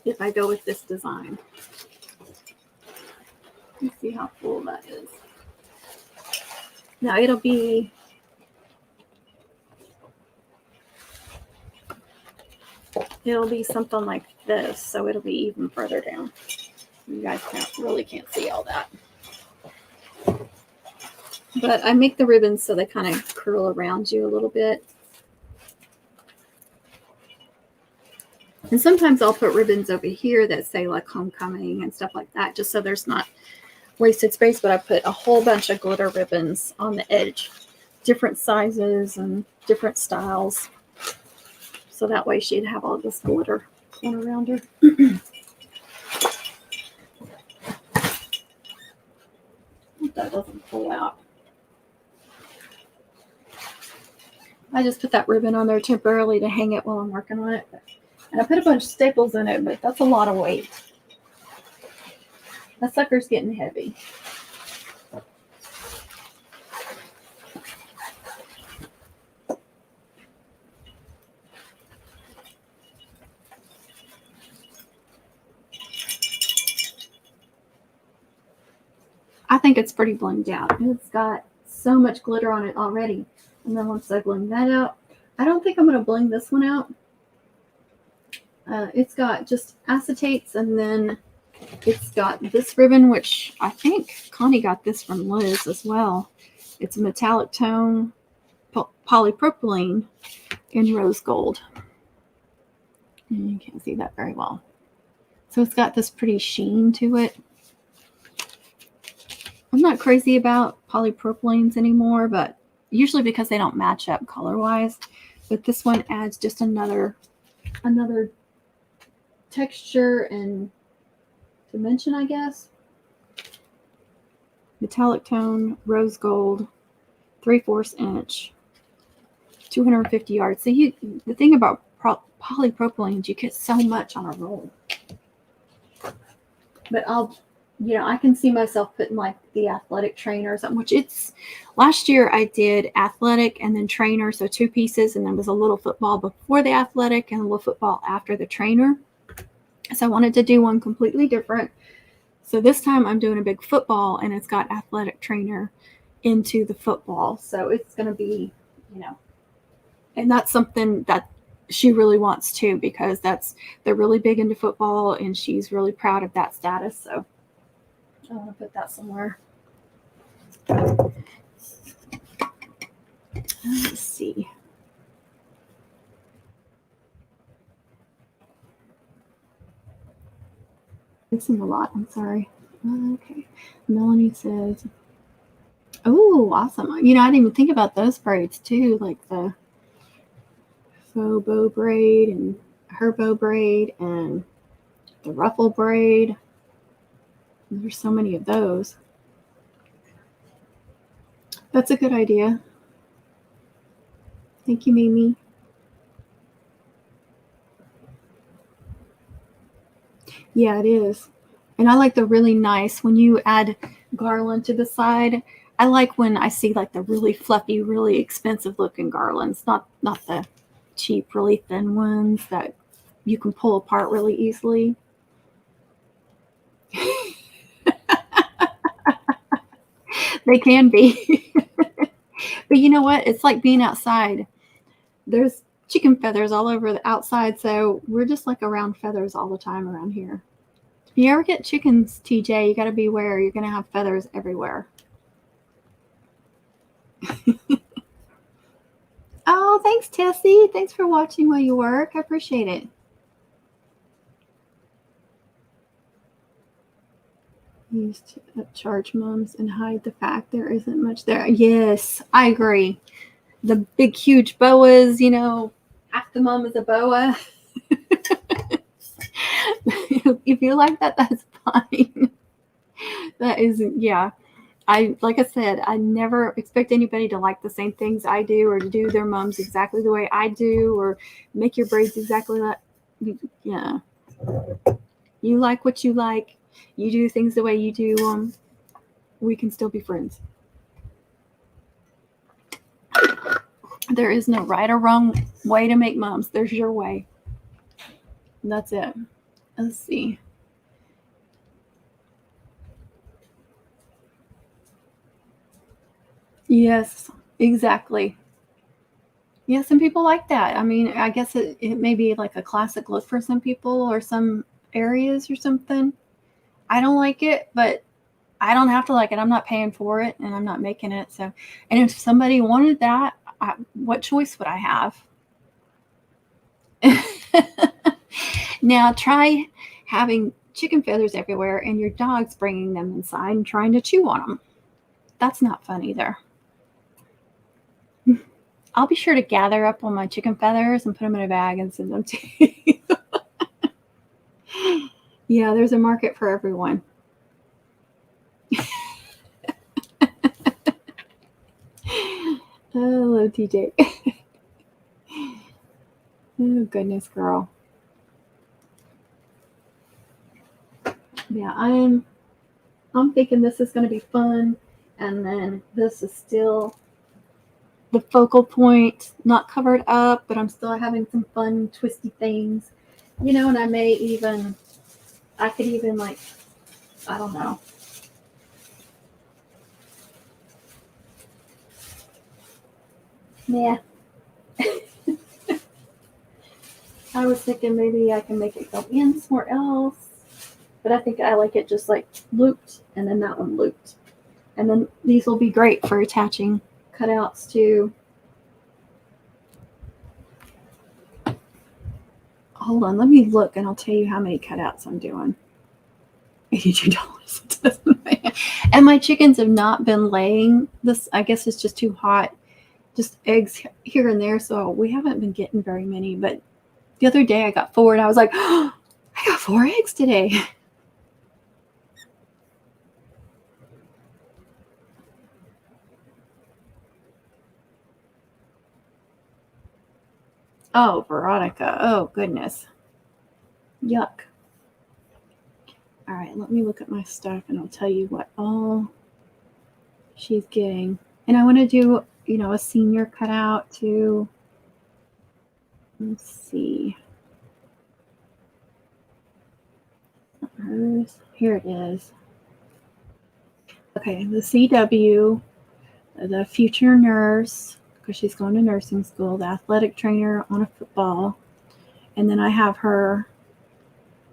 If I go with this design. Let's see how full that is. Now it'll be something like this, so it'll be even further down. You guys can't see all that. But I make the ribbons so they kind of curl around you a little bit. And sometimes I'll put ribbons over here that say like homecoming and stuff like that, just so there's not wasted space. But I put a whole bunch of glitter ribbons on the edge, different sizes and different styles. So that way she'd have all this glitter going around her. That doesn't pull out. I just put that ribbon on there temporarily to hang it while I'm working on it. And I put a bunch of staples in it, but that's a lot of weight. That sucker's getting heavy. I think it's pretty blinged out. It's got so much glitter on it already. And then once I bling that out, I don't think I'm going to bling this one out. It's got just acetates, and then it's got this ribbon, which I think Connie got this from Liz as well. It's a metallic tone polypropylene in rose gold. And you can't see that very well. So it's got this pretty sheen to it. I'm not crazy about polypropylenes anymore, but usually because they don't match up color-wise. But this one adds just another texture and dimension, I guess. Metallic tone, rose gold, 3/4 inch, 250 yards. So the thing about polypropylenes, you get so much on a roll. But I can see myself putting like the athletic trainer or something, which last year I did athletic and then trainer. So 2 pieces, and there was a little football before the athletic and a little football after the trainer. So I wanted to do one completely different. So this time I'm doing a big football, and it's got athletic trainer into the football. So it's going to be, and that's something that she really wants too, because they're really big into football, and she's really proud of that status. So I want to put that somewhere. Let's see. Missing a lot. I'm sorry. Okay. Melanie says, oh, awesome. I didn't even think about those braids too, like the faux bow braid and her bow braid and the ruffle braid. There's so many of those. That's a good idea. Thank you, Mimi. Yeah, it is. And I like the really nice, when you add garland to the side, I like when I see like the really fluffy, really expensive looking garlands, not the cheap, really thin ones that you can pull apart really easily. They can be. But you know what? It's like being outside. There's chicken feathers all over the outside, so we're just like around feathers all the time around here. If you ever get chickens, TJ, you got to beware. You're going to have feathers everywhere. Oh, thanks, Tessie. Thanks for watching while you work. I appreciate it. Used to charge mums and hide the fact there isn't much there. Yes, I agree. The big, huge boas, half the mum is a boa. If you like that, that's fine. That is, yeah. Like I said, I never expect anybody to like the same things I do, or to do their mums exactly the way I do, or make your braids exactly like, yeah. You like what you like. You do things the way you do them. We can still be friends. There is no right or wrong way to make mums. There's your way. That's it. Let's see. Yes, exactly. Yeah, some people like that. I mean, I guess it may be like a classic look for some people or some areas or something. I don't like it, but I don't have to like it. I'm not paying for it and I'm not making it. So, and if somebody wanted that, what choice would I have? Now try having chicken feathers everywhere and your dog's bringing them inside and trying to chew on them. That's not fun either. I'll be sure to gather up all my chicken feathers and put them in a bag and send them to you. Yeah, there's a market for everyone. Hello, TJ. Oh, goodness, girl. Yeah, I'm thinking this is going to be fun. And then this is still the focal point, not covered up, but I'm still having some fun, twisty things. You know, and I could even like, I don't know. Yeah. I was thinking maybe I can make it go in somewhere else. But I think I like it just like looped and then that one looped. And then these will be great for attaching cutouts to. Hold on, let me look and I'll tell you how many cutouts I'm doing. $82. And my chickens have not been laying this. I guess it's just too hot. Just eggs here and there. So we haven't been getting very many. But the other day I got 4 and I was like, oh, I got 4 eggs today. Oh, Veronica. Oh, goodness. Yuck. All right, let me look at my stuff and I'll tell you what all she's getting. And I want to do, you know, a senior cutout too. Let's see. Hers. Here it is. Okay, the CW, the future nurse, because she's going to nursing school, the athletic trainer on a football. And then I have her,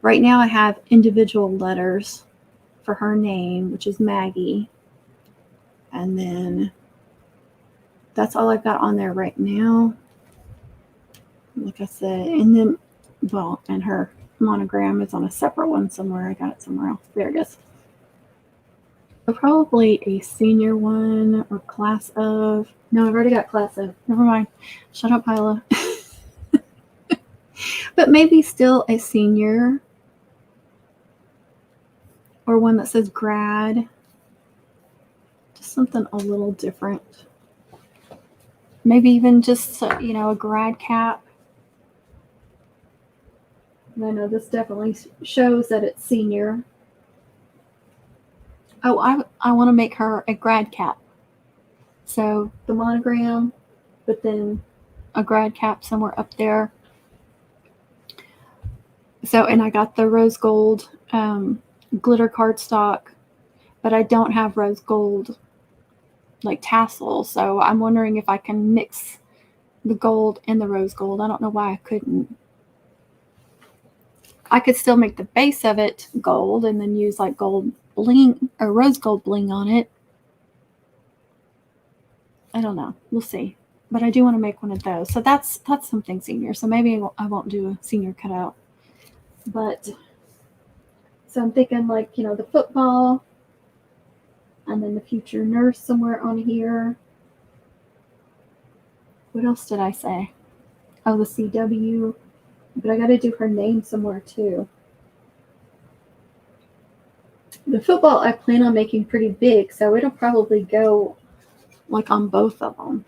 right now I have individual letters for her name, which is Maggie. And then that's all I've got on there right now. Like I said, and then, well, and her monogram is on a separate one somewhere. I got it somewhere else. There it is. So probably a senior one or class of. No, I've already got class of. Never mind. Shut up, Hyla. But maybe still a senior or one that says grad. Just something a little different. Maybe even just, you know, a grad cap. I know this definitely shows that it's senior. Oh, I want to make her a grad cap. So the monogram, but then a grad cap somewhere up there. So, and I got the rose gold glitter cardstock, but I don't have rose gold like tassel. So I'm wondering if I can mix the gold and the rose gold. I don't know why I couldn't. I could still make the base of it gold and then use like gold bling or rose gold bling on it. I don't know. We'll see. But I do want to make one of those. So that's something senior. So maybe I won't do a senior cutout. But so I'm thinking like, you know, the football and then the future nurse somewhere on here. What else did I say? Oh, the CW. But I got to do her name somewhere too. The football I plan on making pretty big, so it'll probably go like on both of them.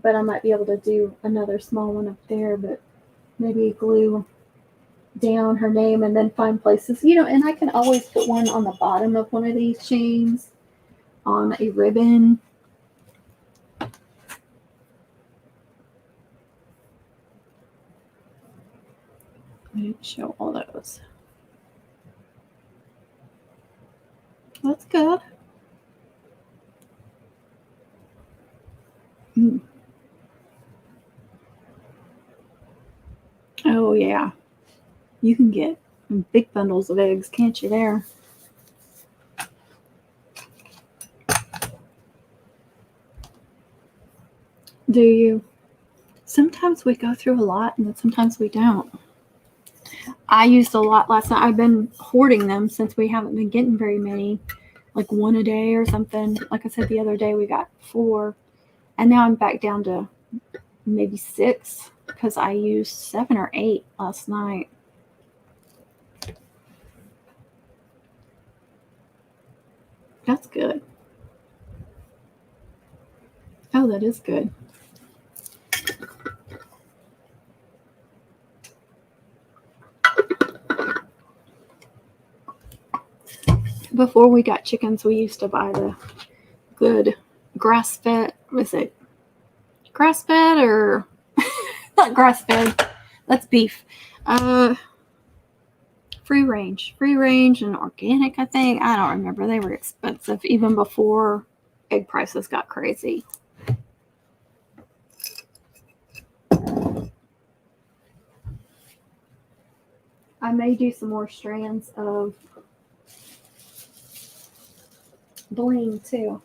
But I might be able to do another small one up there, but maybe glue down her name and then find places, you know, and I can always put one on the bottom of one of these chains on a ribbon. I didn't show all those. That's good. Oh, yeah. You can get big bundles of eggs, can't you, there? Do you? Sometimes we go through a lot, and then sometimes we don't. I used a lot last night. I've been hoarding them since we haven't been getting very many, like one a day or something. Like I said, the other day we got 4, and now I'm back down to maybe 6 because I used 7 or 8 last night. That's good. Oh, that is good. Before we got chickens, we used to buy the good grass-fed. Was it grass-fed or not grass-fed? That's beef. Free range and organic, I think. I don't remember. They were expensive even before egg prices got crazy. I may do some more strands of bling too.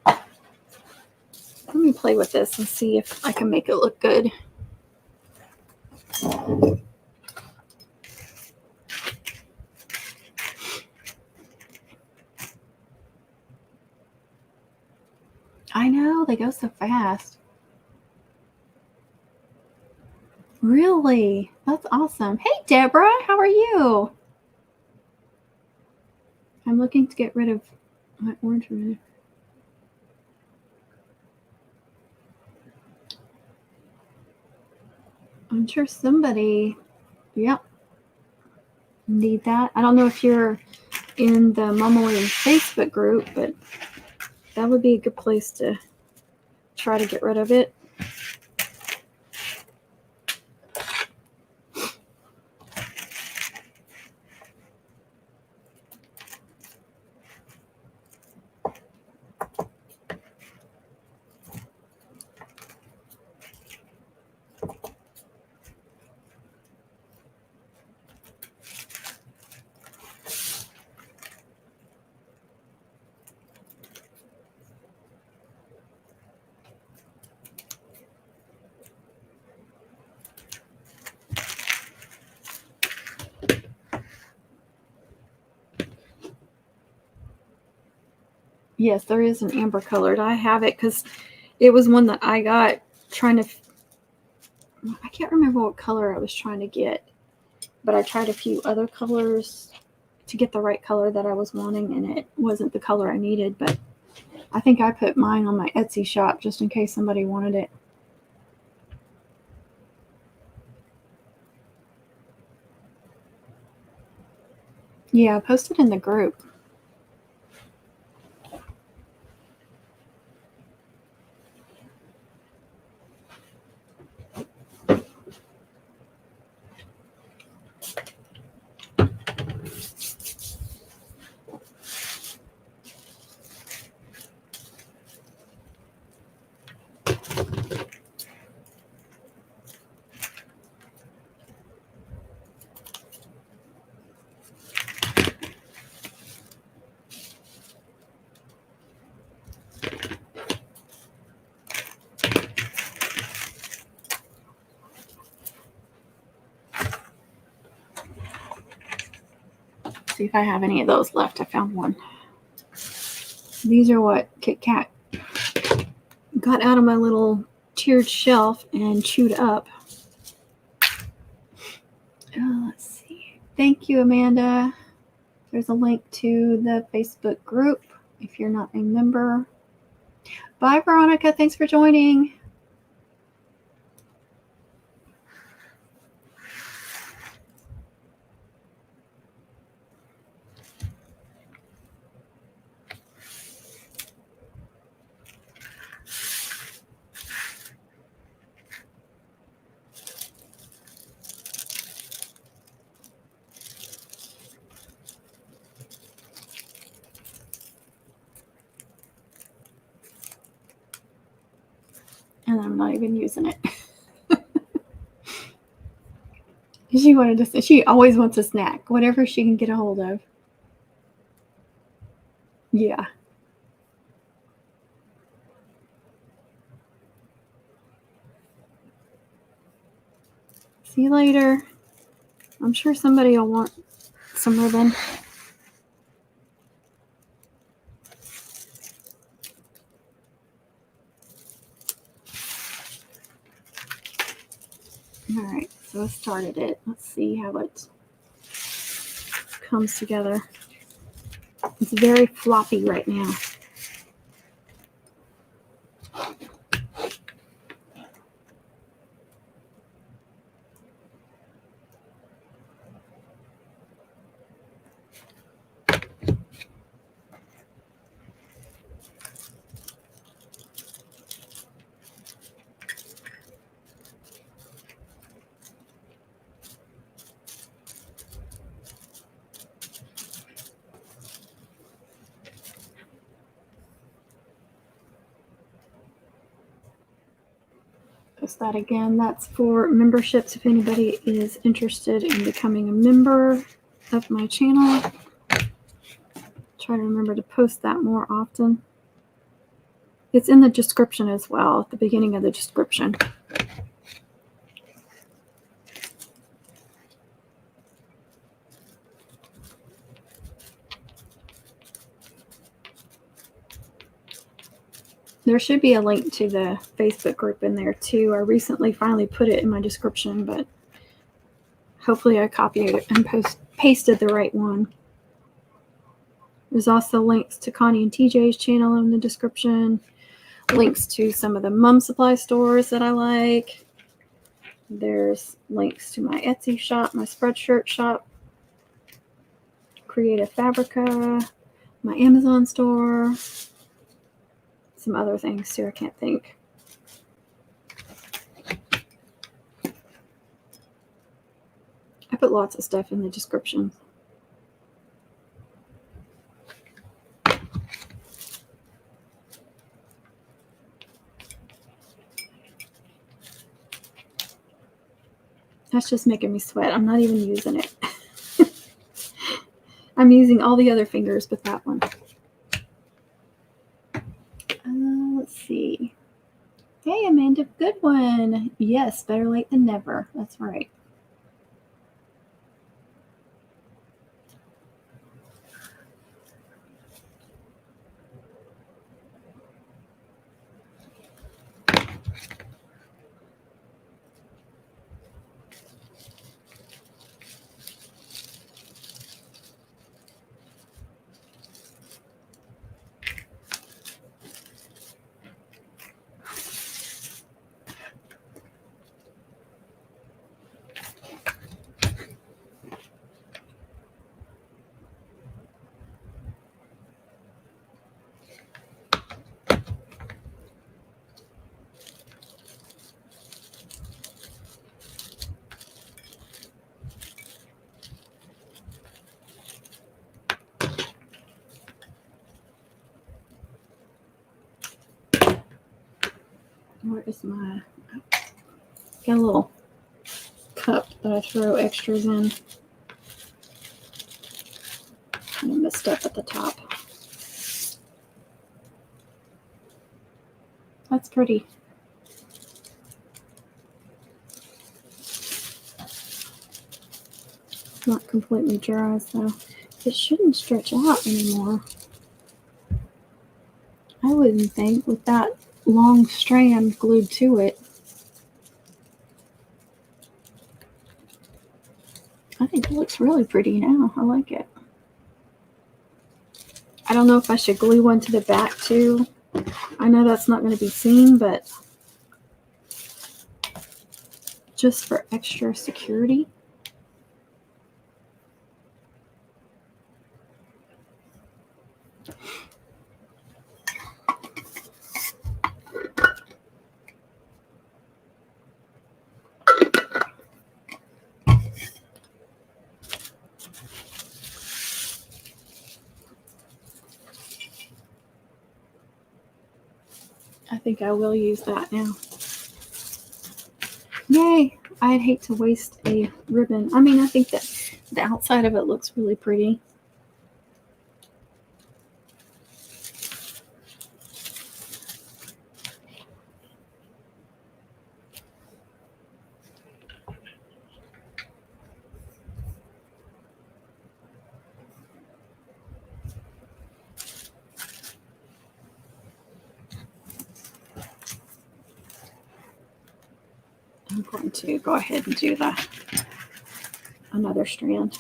Let me play with this and see if I can make it look good. I know, they go so fast. Really? That's awesome. Hey, Deborah, how are you? I'm looking to get rid of my orange one. I'm sure somebody, yep, need that. I don't know if you're in the Mama Williams Facebook group, but that would be a good place to try to get rid of it. Yes, there is an amber colored. I have it because it was one that I got trying to, I can't remember what color I was trying to get, but I tried a few other colors to get the right color that I was wanting, and it wasn't the color I needed, but I think I put mine on my Etsy shop just in case somebody wanted it. Yeah, post it in the group. See if I have any of those left. I found one. These are what Kit Kat got out of my little tiered shelf and chewed up. Let's see. Thank you, Amanda. There's a link to the Facebook group if you're not a member. Bye, Veronica. Thanks for joining. And I'm not even using it. She wanted to. She always wants a snack, whatever she can get a hold of. Yeah. See you later. I'm sure somebody will want some ribbon. All right, so I started it. Let's see how it comes together. It's very floppy right now. Post that again. That's for memberships if anybody is interested in becoming a member of my channel. Try to remember to post that more often. It's in the description as well, at the beginning of the description. There should be a link to the Facebook group in there too. I recently finally put it in my description, but hopefully I copied it and pasted the right one. There's also links to Connie and TJ's channel in the description. Links to some of the mom supply stores that I like. There's links to my Etsy shop, my Spreadshirt shop, Creative Fabrica, my Amazon store, some other things too, I can't think. I put lots of stuff in the description. That's just making me sweat. I'm not even using it. I'm using all the other fingers but that one. Let's see. Hey, Amanda, good one. Yes, better late than never. That's right. Where is my... Got a little cup that I throw extras in. Kind of messed up at the top. That's pretty. Not completely dry, so it shouldn't stretch out anymore. I wouldn't think with that long strand glued to it. I think it looks really pretty now. I like it. I don't know if I should glue one to the back too. I know that's not going to be seen, but just for extra security. I think I will use that now. Yay! I'd hate to waste a ribbon. I mean, I think that the outside of it looks really pretty. I'm going to go ahead and do another strand.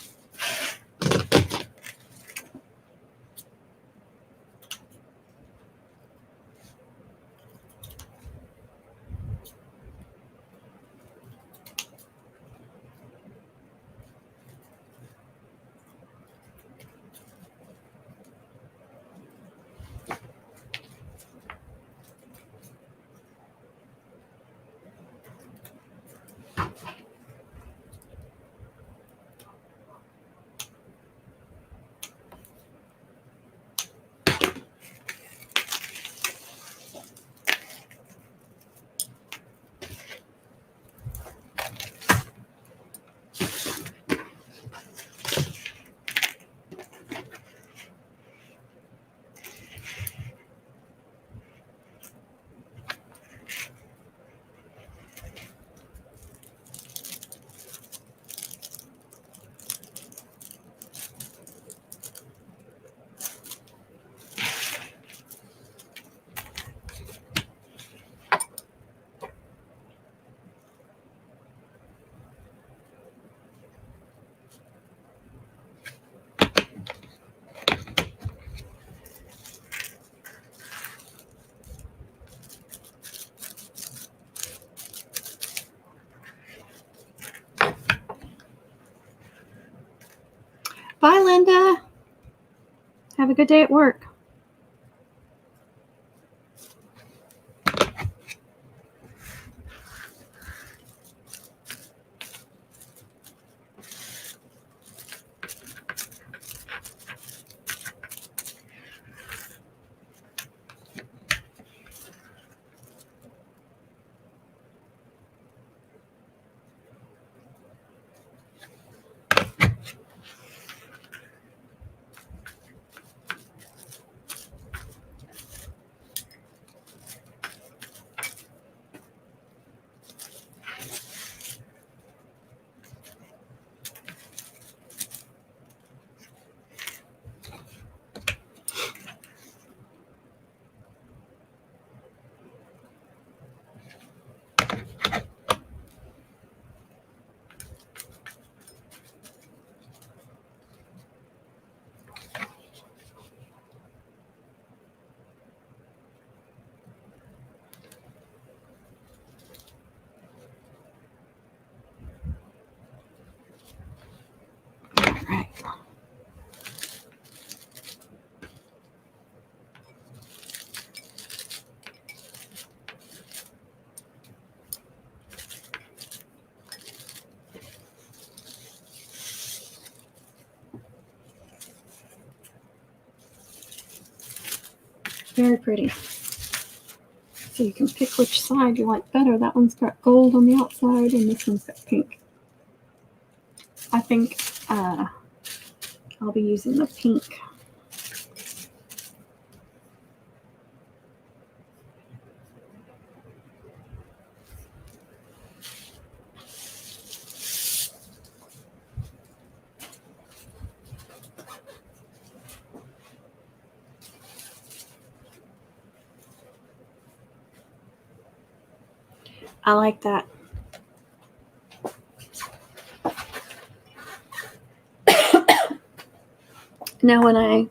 Bye, Linda. Have a good day at work. Right. Very pretty. So you can pick which side you like better. That one's got gold on the outside and this one's got pink. I think I'll be using the pink. I like that. Now when I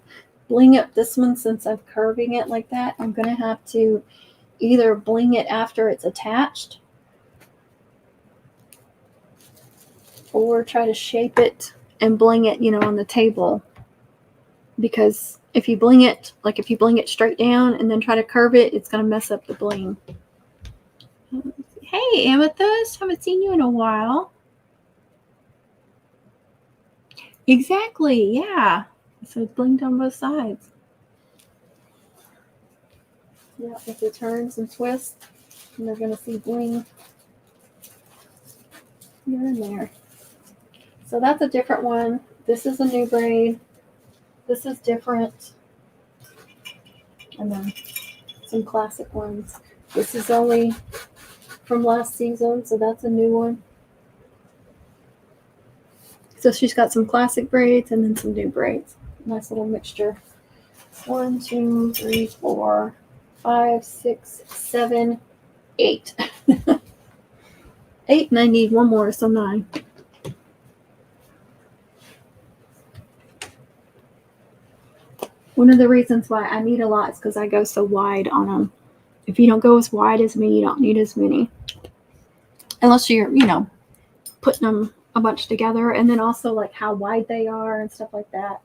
bling up this one, since I'm curving it like that, I'm going to have to either bling it after it's attached or try to shape it and bling it, on the table. Because if you bling it, like if you bling it straight down and then try to curve it, it's going to mess up the bling. Hey, Amethyst, haven't seen you in a while. Exactly, yeah. So it's blinged on both sides. Yeah, if it turns and twists, and they're going to see bling. You're in there. So that's a different one. This is a new braid. This is different. And then some classic ones. This is only from last season, so that's a new one. So she's got some classic braids and then some new braids. Nice little mixture. 1, 2, 3, 4, 5, 6, 7, 8. 8, and I need one more, so 9. One of the reasons why I need a lot is because I go so wide on them. If you don't go as wide as me, you don't need as many. Unless you're, putting them a bunch together. And then also like how wide they are and stuff like that.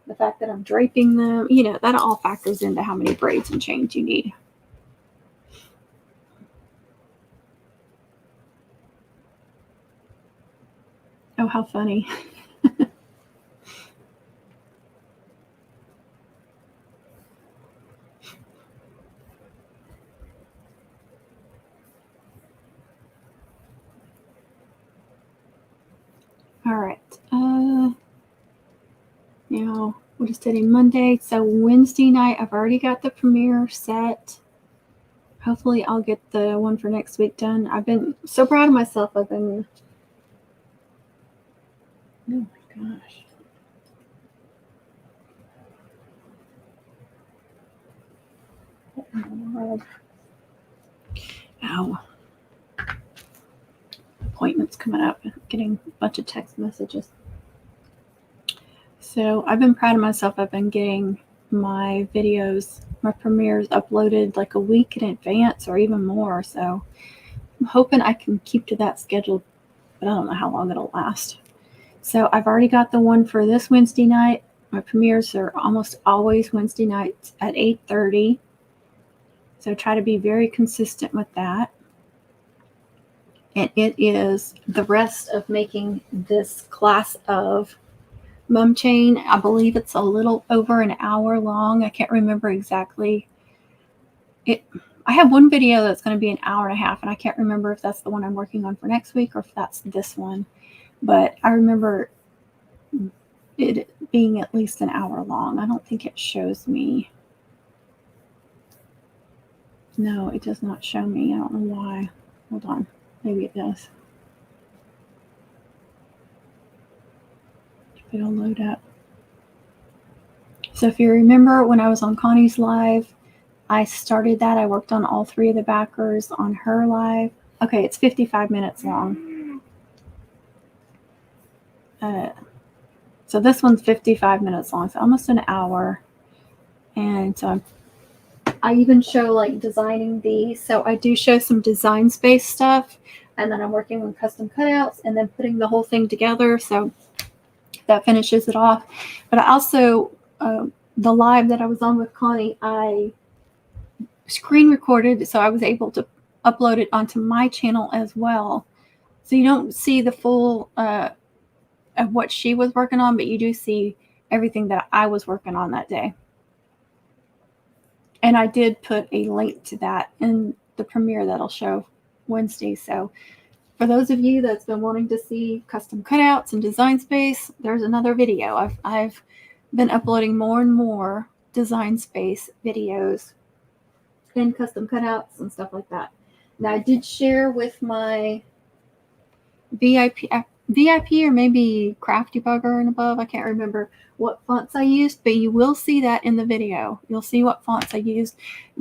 The fact that I'm draping them, that all factors into how many braids and chains you need. Oh, how funny. All right. Now, what is today? Monday. So Wednesday night, I've already got the premiere set. Hopefully I'll get the one for next week done. I've been so proud of myself. Oh my gosh. What in the world? Ow. Appointments coming up. Getting a bunch of text messages. So I've been proud of myself. I've been getting my videos, my premieres uploaded like a week in advance or even more. So I'm hoping I can keep to that schedule, but I don't know how long it'll last. So I've already got the one for this Wednesday night. My premieres are almost always Wednesday nights at 8:30. So try to be very consistent with that. And it is the rest of making this class of mum chain. I believe it's a little over an hour long. I can't remember exactly. I have one video that's going to be an hour and a half, and I can't remember if that's the one I'm working on for next week or if that's this one. But I remember it being at least an hour long. I don't think it shows me. No, it does not show me. I don't know why. Hold on. Maybe it does. It'll load up. So if you remember when I was on Connie's live, I started that. I worked on all 3 of the backers on her live. Okay, it's 55 minutes long. So this one's 55 minutes long, so almost an hour. And so I even show like designing these. So I do show some design space stuff, and then I'm working on custom cutouts and then putting the whole thing together. So that finishes it off. But I also, the live that I was on with Connie, I screen recorded, so I was able to upload it onto my channel as well. So you don't see the full of what she was working on, but you do see everything that I was working on that day. And I did put a link to that in the premiere that'll show Wednesday. So for those of you that's been wanting to see custom cutouts and design space, there's another video. I've been uploading more and more design space videos and custom cutouts and stuff like that. Now I did share with my VIP or maybe Crafty Bugger and above. I can't remember what fonts I used, but you will see that in the video. You'll see what fonts I used.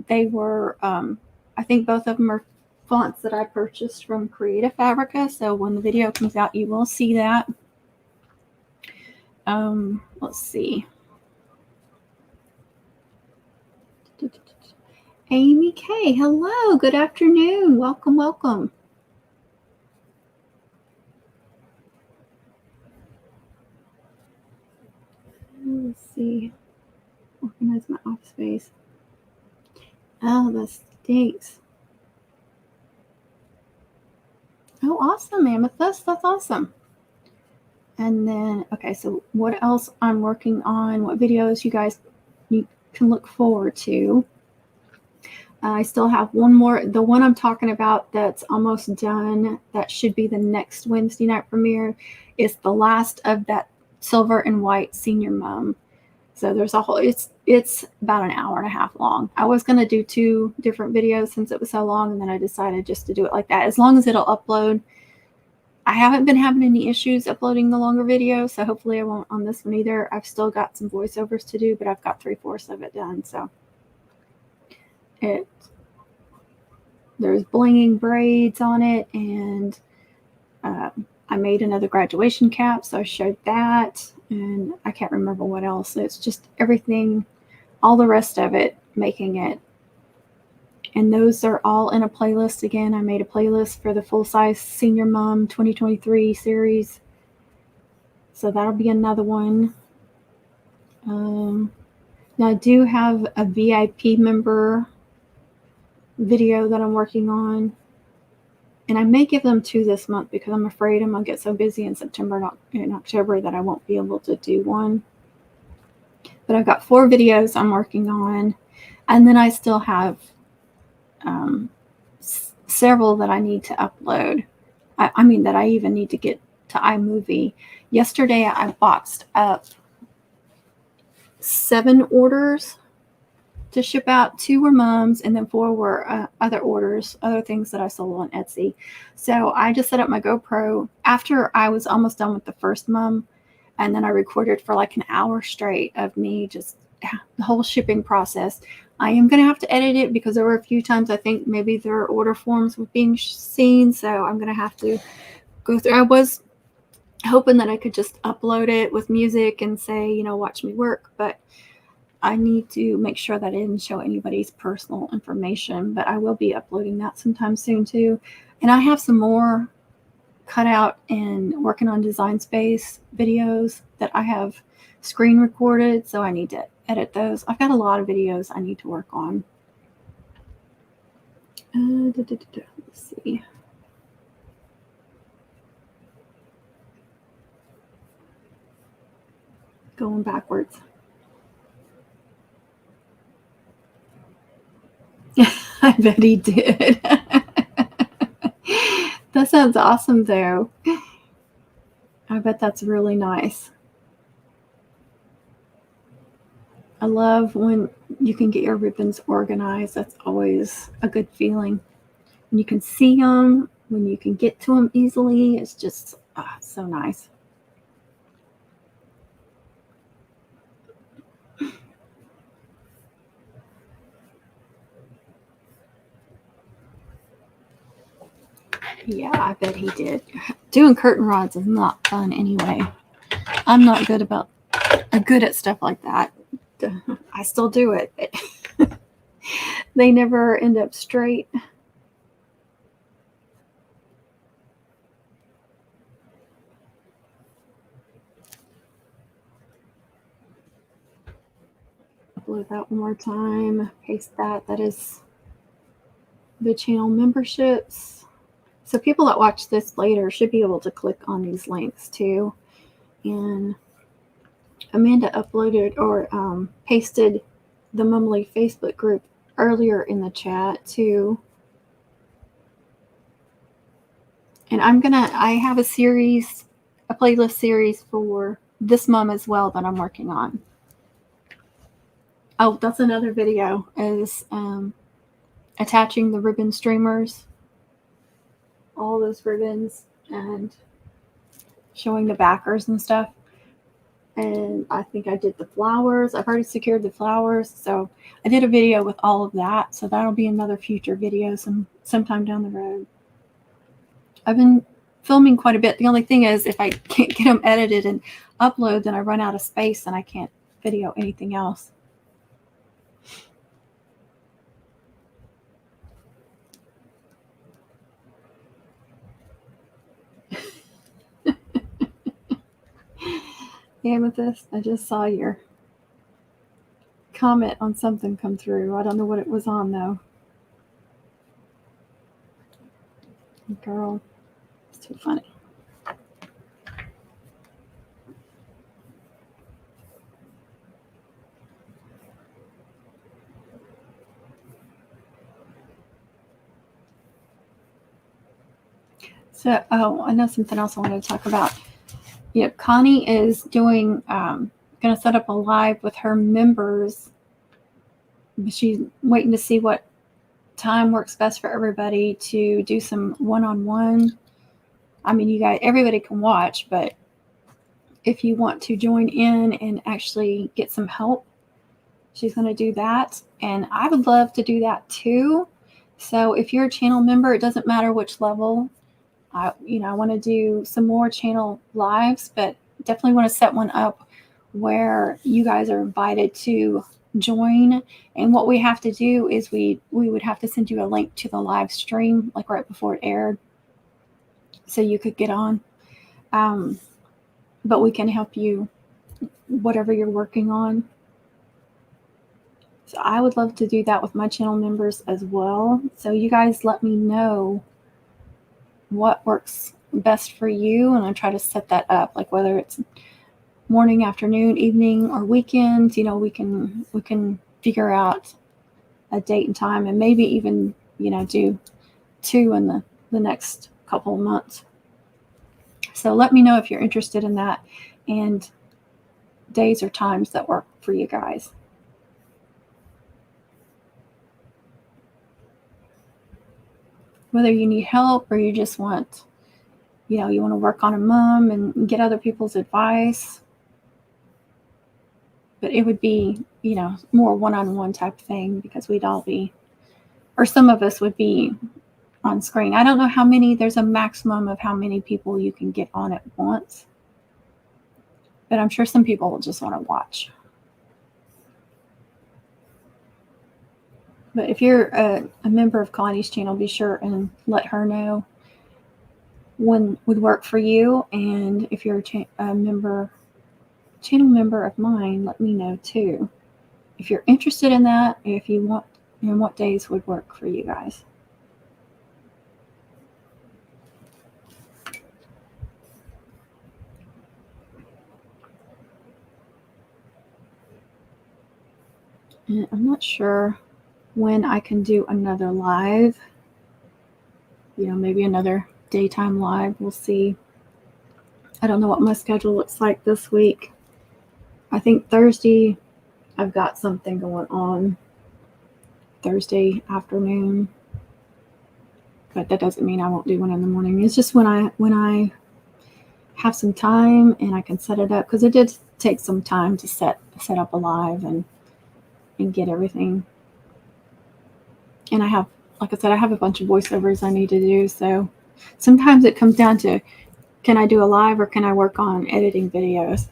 They were, I think both of them are fonts that I purchased from FABRICA. So when the video comes out, you will see that. Let's see. Amy K, hello, good afternoon. Welcome, welcome. Let's see. Organize my office space. Oh, that stinks. Oh, awesome, Amethyst. That's awesome. And then, okay, so what else I'm working on? What videos you guys can look forward to? I still have one more. The one I'm talking about that's almost done, that should be the next Wednesday night premiere, is the last of that silver and white senior mom. So there's a whole, it's about an hour and a half long. I was going to do 2 different videos since it was so long, and then I decided just to do it like that, as long as it'll upload. I haven't been having any issues uploading the longer video, so hopefully I won't on this one either. I've still got some voiceovers to do, but I've got 3/4 of it done. So there's blinging braids on it, and I made another graduation cap, so I showed that, and I can't remember what else. It's just everything, all the rest of it, making it. And those are all in a playlist. Again, I made a playlist for the full-size Senior Mom 2023 series. So that'll be another one. Now I do have a VIP member video that I'm working on. And I may give them 2 this month because I'm afraid I'm going to get so busy in September and October that I won't be able to do one. But I've got 4 videos I'm working on. And then I still have several that I need to upload. I mean, that I even need to get to iMovie. Yesterday, I boxed up 7 orders to ship out. 2 were mums, and then 4 were other orders, other things that I sold on Etsy. So I just set up my GoPro after I was almost done with the first mum, and then I recorded for like an hour straight of me just the whole shipping process. I am going to have to edit it because there were a few times I think maybe their order forms were being seen, so I'm going to have to go through. I was hoping that I could just upload it with music and say, you know, watch me work, but I need to make sure that I didn't show anybody's personal information, but I will be uploading that sometime soon too. And I have some more cut out and working on Design Space videos that I have screen recorded, so I need to edit those. I've got a lot of videos I need to work on. Let's see. Going backwards. I bet he did. That sounds awesome, though. I bet that's really nice. I love when you can get your ribbons organized. That's always a good feeling. When you can see them, when you can get to them easily, it's just so nice. Yeah, I bet he did. Doing curtain rods is not fun anyway. I'm not good at stuff like that. I still do it. They never end up straight. Upload that one more time. Paste that. That is the channel memberships. So people that watch this later should be able to click on these links too. And Amanda uploaded or pasted the Mumly Facebook group earlier in the chat too. And I have a playlist series for this mum as well that I'm working on. Oh, that's another video, is attaching the ribbon streamers, all those ribbons, and showing the backers and stuff. And I think I did the flowers. I've already secured the flowers, so I did a video with all of that. So that'll be another future video sometime down the road. I've been filming quite a bit. The only thing is, if I can't get them edited and upload, then I run out of space and I can't video anything else. Amethyst, I just saw your comment on something come through. I don't know what it was on though. Girl, it's too funny. So, oh, I know something else I wanted to talk about. Yeah, Connie is doing, going to set up a live with her members. She's waiting to see what time works best for everybody to do some one-on-one. I mean, you guys, everybody can watch, but if you want to join in and actually get some help, she's going to do that. And I would love to do that too. So if you're a channel member, it doesn't matter which level. I want to do some more channel lives, but definitely want to set one up where you guys are invited to join. And what we have to do is we would have to send you a link to the live stream, like right before it aired, so you could get on. But we can help you, whatever you're working on. So I would love to do that with my channel members as well. So you guys let me know what works best for you, and I try to set that up, like whether it's morning, afternoon, evening, or weekends. We can figure out a date and time, and maybe even do 2 in the next couple of months. So let me know if you're interested in that, and days or times that work for you guys. Whether you need help or you just want, you want to work on a mom and get other people's advice. But it would be, more one-on-one type thing, because we'd all be, or some of us would be on screen. I don't know how many, there's a maximum of how many people you can get on at once. But I'm sure some people will just want to watch. But if you're a member of Connie's channel, be sure and let her know when would work for you. And if you're a channel member of mine, let me know too. If you're interested in that, if you want, and what days would work for you guys. And I'm not sure when I can do another live. Maybe another daytime live. We'll see. I don't know what my schedule looks like this week. I think Thursday, I've got something going on Thursday afternoon. But that doesn't mean I won't do one in the morning. It's just when I have some time and I can set it up, because it did take some time to set up a live and get everything. And I have, like I said, I have a bunch of voiceovers I need to do. So sometimes it comes down to, can I do a live or can I work on editing videos?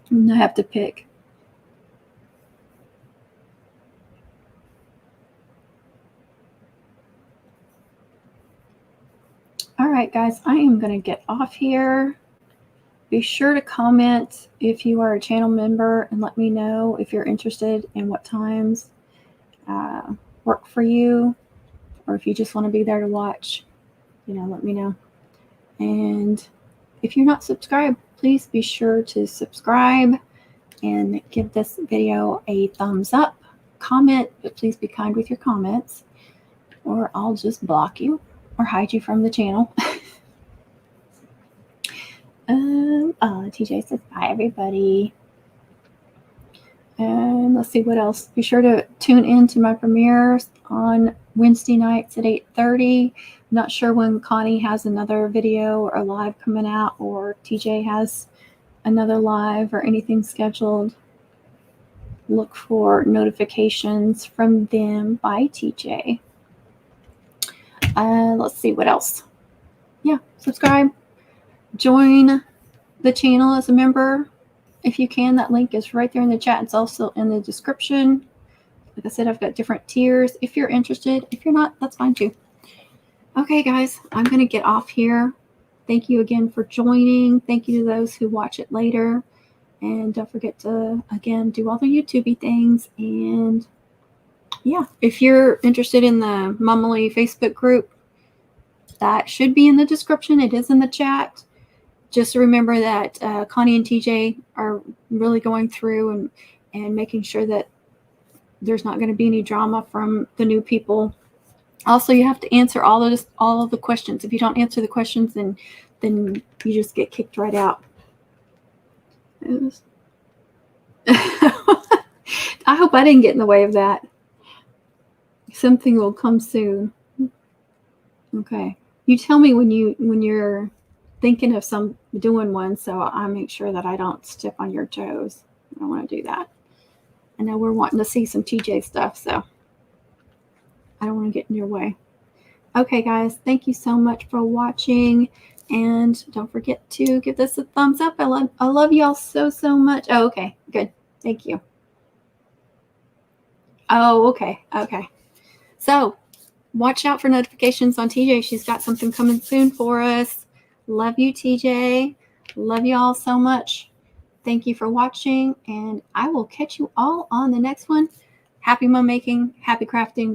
And I have to pick. All right, guys, I am going to get off here. Be sure to comment if you are a channel member and let me know if you're interested in what times work for you, or if you just want to be there to watch, let me know. And if you're not subscribed, please be sure to subscribe and give this video a thumbs up. Comment, but please be kind with your comments, or I'll just block you or hide you from the channel. TJ says bye, everybody. And let's see what else. Be sure to tune in to my premieres on Wednesday nights at 8:30. Not sure when Connie has another video or live coming out, or TJ has another live or anything scheduled. Look for notifications from them. Bye, TJ. Let's see what else. Yeah, subscribe. Join the channel as a member if you can. That link is right there in the chat. It's also in the description. Like I said, I've got different tiers if you're interested. If you're not, that's fine too. Okay, guys, I'm going to get off here. Thank you again for joining. Thank you to those who watch it later. And don't forget to, again, do all the YouTube-y things. And yeah, if you're interested in the Mummily Facebook group, that should be in the description. It is in the chat. Just remember that Connie and TJ are really going through and making sure that there's not going to be any drama from the new people Also, you have to answer all of the questions. If you don't answer the questions, then you just get kicked right out. I hope I didn't get in the way of that. Something will come soon. Okay. You tell me when you're thinking of doing one, so I make sure that I don't step on your toes. I don't want to do that. I know we're wanting to see some TJ stuff, so I don't want to get in your way. Okay, guys, thank you so much for watching, and don't forget to give this a thumbs up. I love y'all so much. Oh, okay, good. Thank you. Oh, okay. So watch out for notifications on TJ. She's got something coming soon for us. Love you, TJ. Love you all so much. Thank you for watching, and I will catch you all on the next one. Happy mom making, happy crafting.